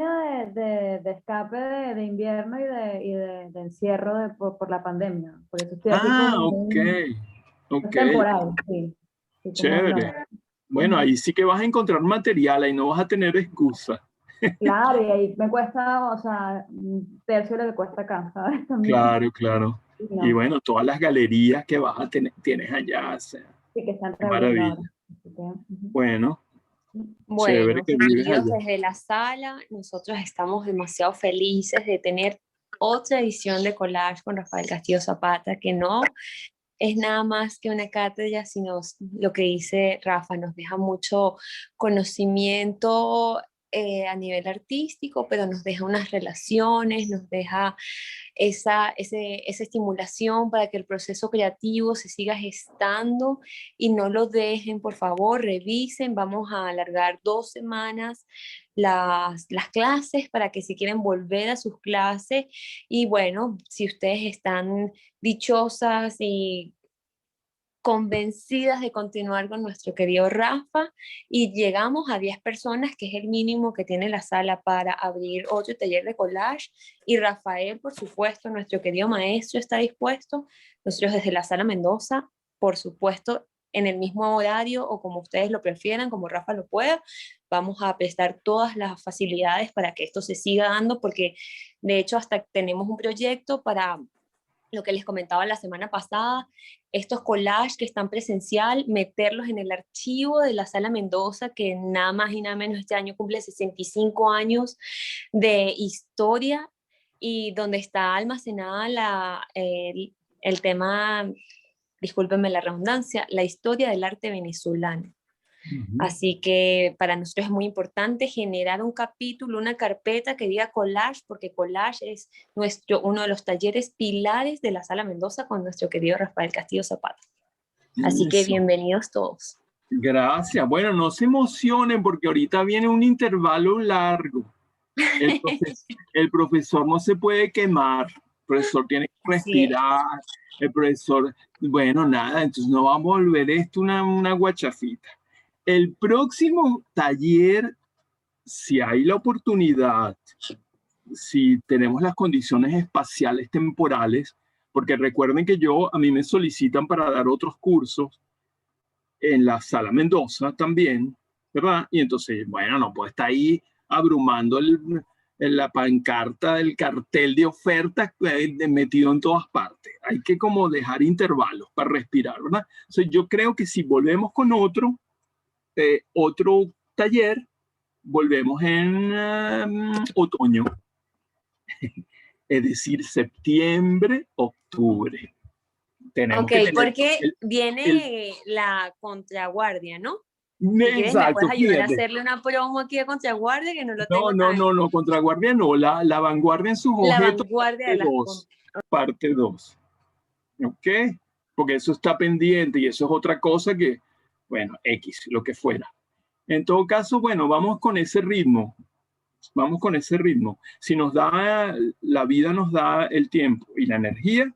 de escape de invierno y de encierro por la pandemia. Por eso estoy aquí Ok. es temporal, sí. Sí, como Chévere. no. Bueno, ahí sí que vas a encontrar material, ahí no vas a tener excusa. Claro, y ahí me cuesta, o sea, un tercio de lo que cuesta acá, ¿sabes? También. Claro, claro. Sí, no. Y bueno, todas las galerías que vas a tener, tienes allá, o sea, Sí, que están qué reabriendo maravilla. ahora. Así que, ujú. Bueno, Chévere Bueno, que vives queridos, allá. desde la sala, nosotros estamos demasiado felices de tener otra edición de Collage con Rafael Castillo Zapata, que no es nada más que una cátedra, sino lo que dice Rafa, nos deja mucho conocimiento a nivel artístico, pero nos deja unas relaciones, nos deja esa estimulación para que el proceso creativo se siga gestando y no lo dejen, por favor, revisen, vamos a alargar 2 semanas las clases para que si quieren volver a sus clases y bueno, si ustedes están dichosas y convencidas de continuar con nuestro querido Rafa y llegamos a 10 personas, que es el mínimo que tiene la sala para abrir otro taller de collage. Y Rafael, por supuesto, nuestro querido maestro, está dispuesto. Nosotros desde la sala Mendoza, por supuesto, en el mismo horario o como ustedes lo prefieran, como Rafa lo pueda, vamos a prestar todas las facilidades para que esto se siga dando, porque de hecho hasta tenemos un proyecto para lo que les comentaba la semana pasada, estos collages que están presencial, meterlos en el archivo de la Sala Mendoza, que nada más y nada menos este año cumple 65 años de historia y donde está almacenada el tema, discúlpenme la redundancia, la historia del arte venezolano. Así que para nosotros es muy importante generar un capítulo, una carpeta que diga collage, porque collage es uno de los talleres pilares de la Sala Mendoza con nuestro querido Rafael Castillo Zapata. Así que Eso. bienvenidos todos. Gracias. Bueno, no se emocionen porque ahorita viene un intervalo largo. El profesor no se puede quemar, el profesor tiene que respirar, el profesor, bueno, nada, entonces no vamos a volver esto una guachafita. El próximo taller, si hay la oportunidad, si tenemos las condiciones espaciales temporales, porque recuerden que a mí me solicitan para dar otros cursos en la Sala Mendoza también, ¿verdad? Y entonces, bueno, no puedo estar ahí abrumando la pancarta, el cartel de ofertas metido en todas partes. Hay que como dejar intervalos para respirar, ¿verdad? Entonces, yo creo que si volvemos con otro taller, volvemos en otoño, es decir, septiembre, octubre. Tenemos Ok, que tener porque viene la contraguardia, ¿no? Si quieres, me exacto, puedes ayudar a fíjate. hacerle una promo aquí a contraguardia, que no lo No, tengo no, tan... no, no, contraguardia no, la vanguardia en sus La objetos, vanguardia de las... parte 2, ¿ok? Porque eso está pendiente y eso es otra cosa que, bueno, X, lo que fuera. En todo caso, bueno, vamos con ese ritmo, Si nos da, la vida nos da el tiempo y la energía,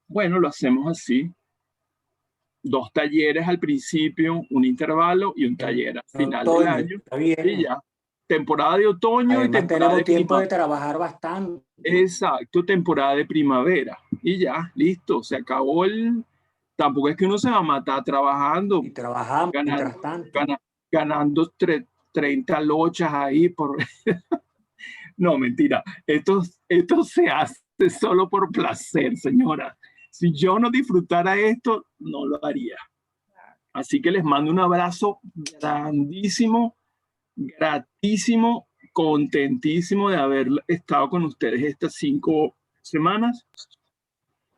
bueno, lo hacemos así. 2 talleres al principio, un intervalo y un taller al final del Otoño, año. está bien. Y ya, temporada de otoño y Además temporada tenemos de tiempo de primavera. trabajar bastante. Exacto, temporada de primavera. Y ya, listo, se acabó Tampoco es que uno se va a matar trabajando, Y trabajamos ganando, mientras tanto. ganando 30 lochas ahí por... No, mentira. Esto se hace solo por placer, señora. Si yo no disfrutara esto, no lo haría. Así que les mando un abrazo grandísimo, gratísimo, contentísimo de haber estado con ustedes estas 5 semanas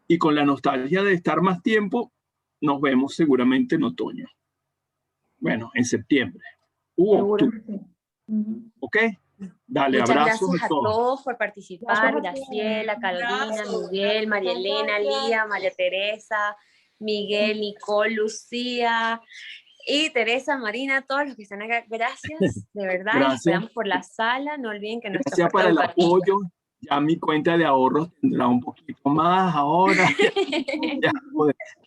y con la nostalgia de estar más tiempo, nos vemos seguramente en otoño. Bueno, en septiembre. Octubre. ¿Ok? Dale, Muchas abrazos gracias a a todos. todos por participar. Gracias a ti. Graciela, Carolina, Abrazo. Miguel, María Elena, Lía, María Teresa, Miguel, Nicole, Lucía y Teresa, Marina, todos los que están acá. Gracias, de verdad. Les Gracias. esperamos por la sala. No olviden que nuestra Gracias oferta para el educativa... apoyo. Ya mi cuenta de ahorros tendrá un poquito más ahora.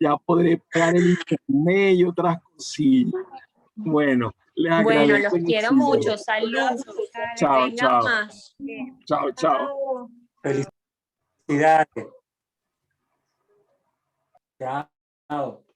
Ya podré pagar el internet y otras cosillas. Bueno, les Bueno, agradezco los quiero muchísimo. mucho. Saludos. Que Chao, vengan chao. más. Chao, chao. Felicidades. Chao.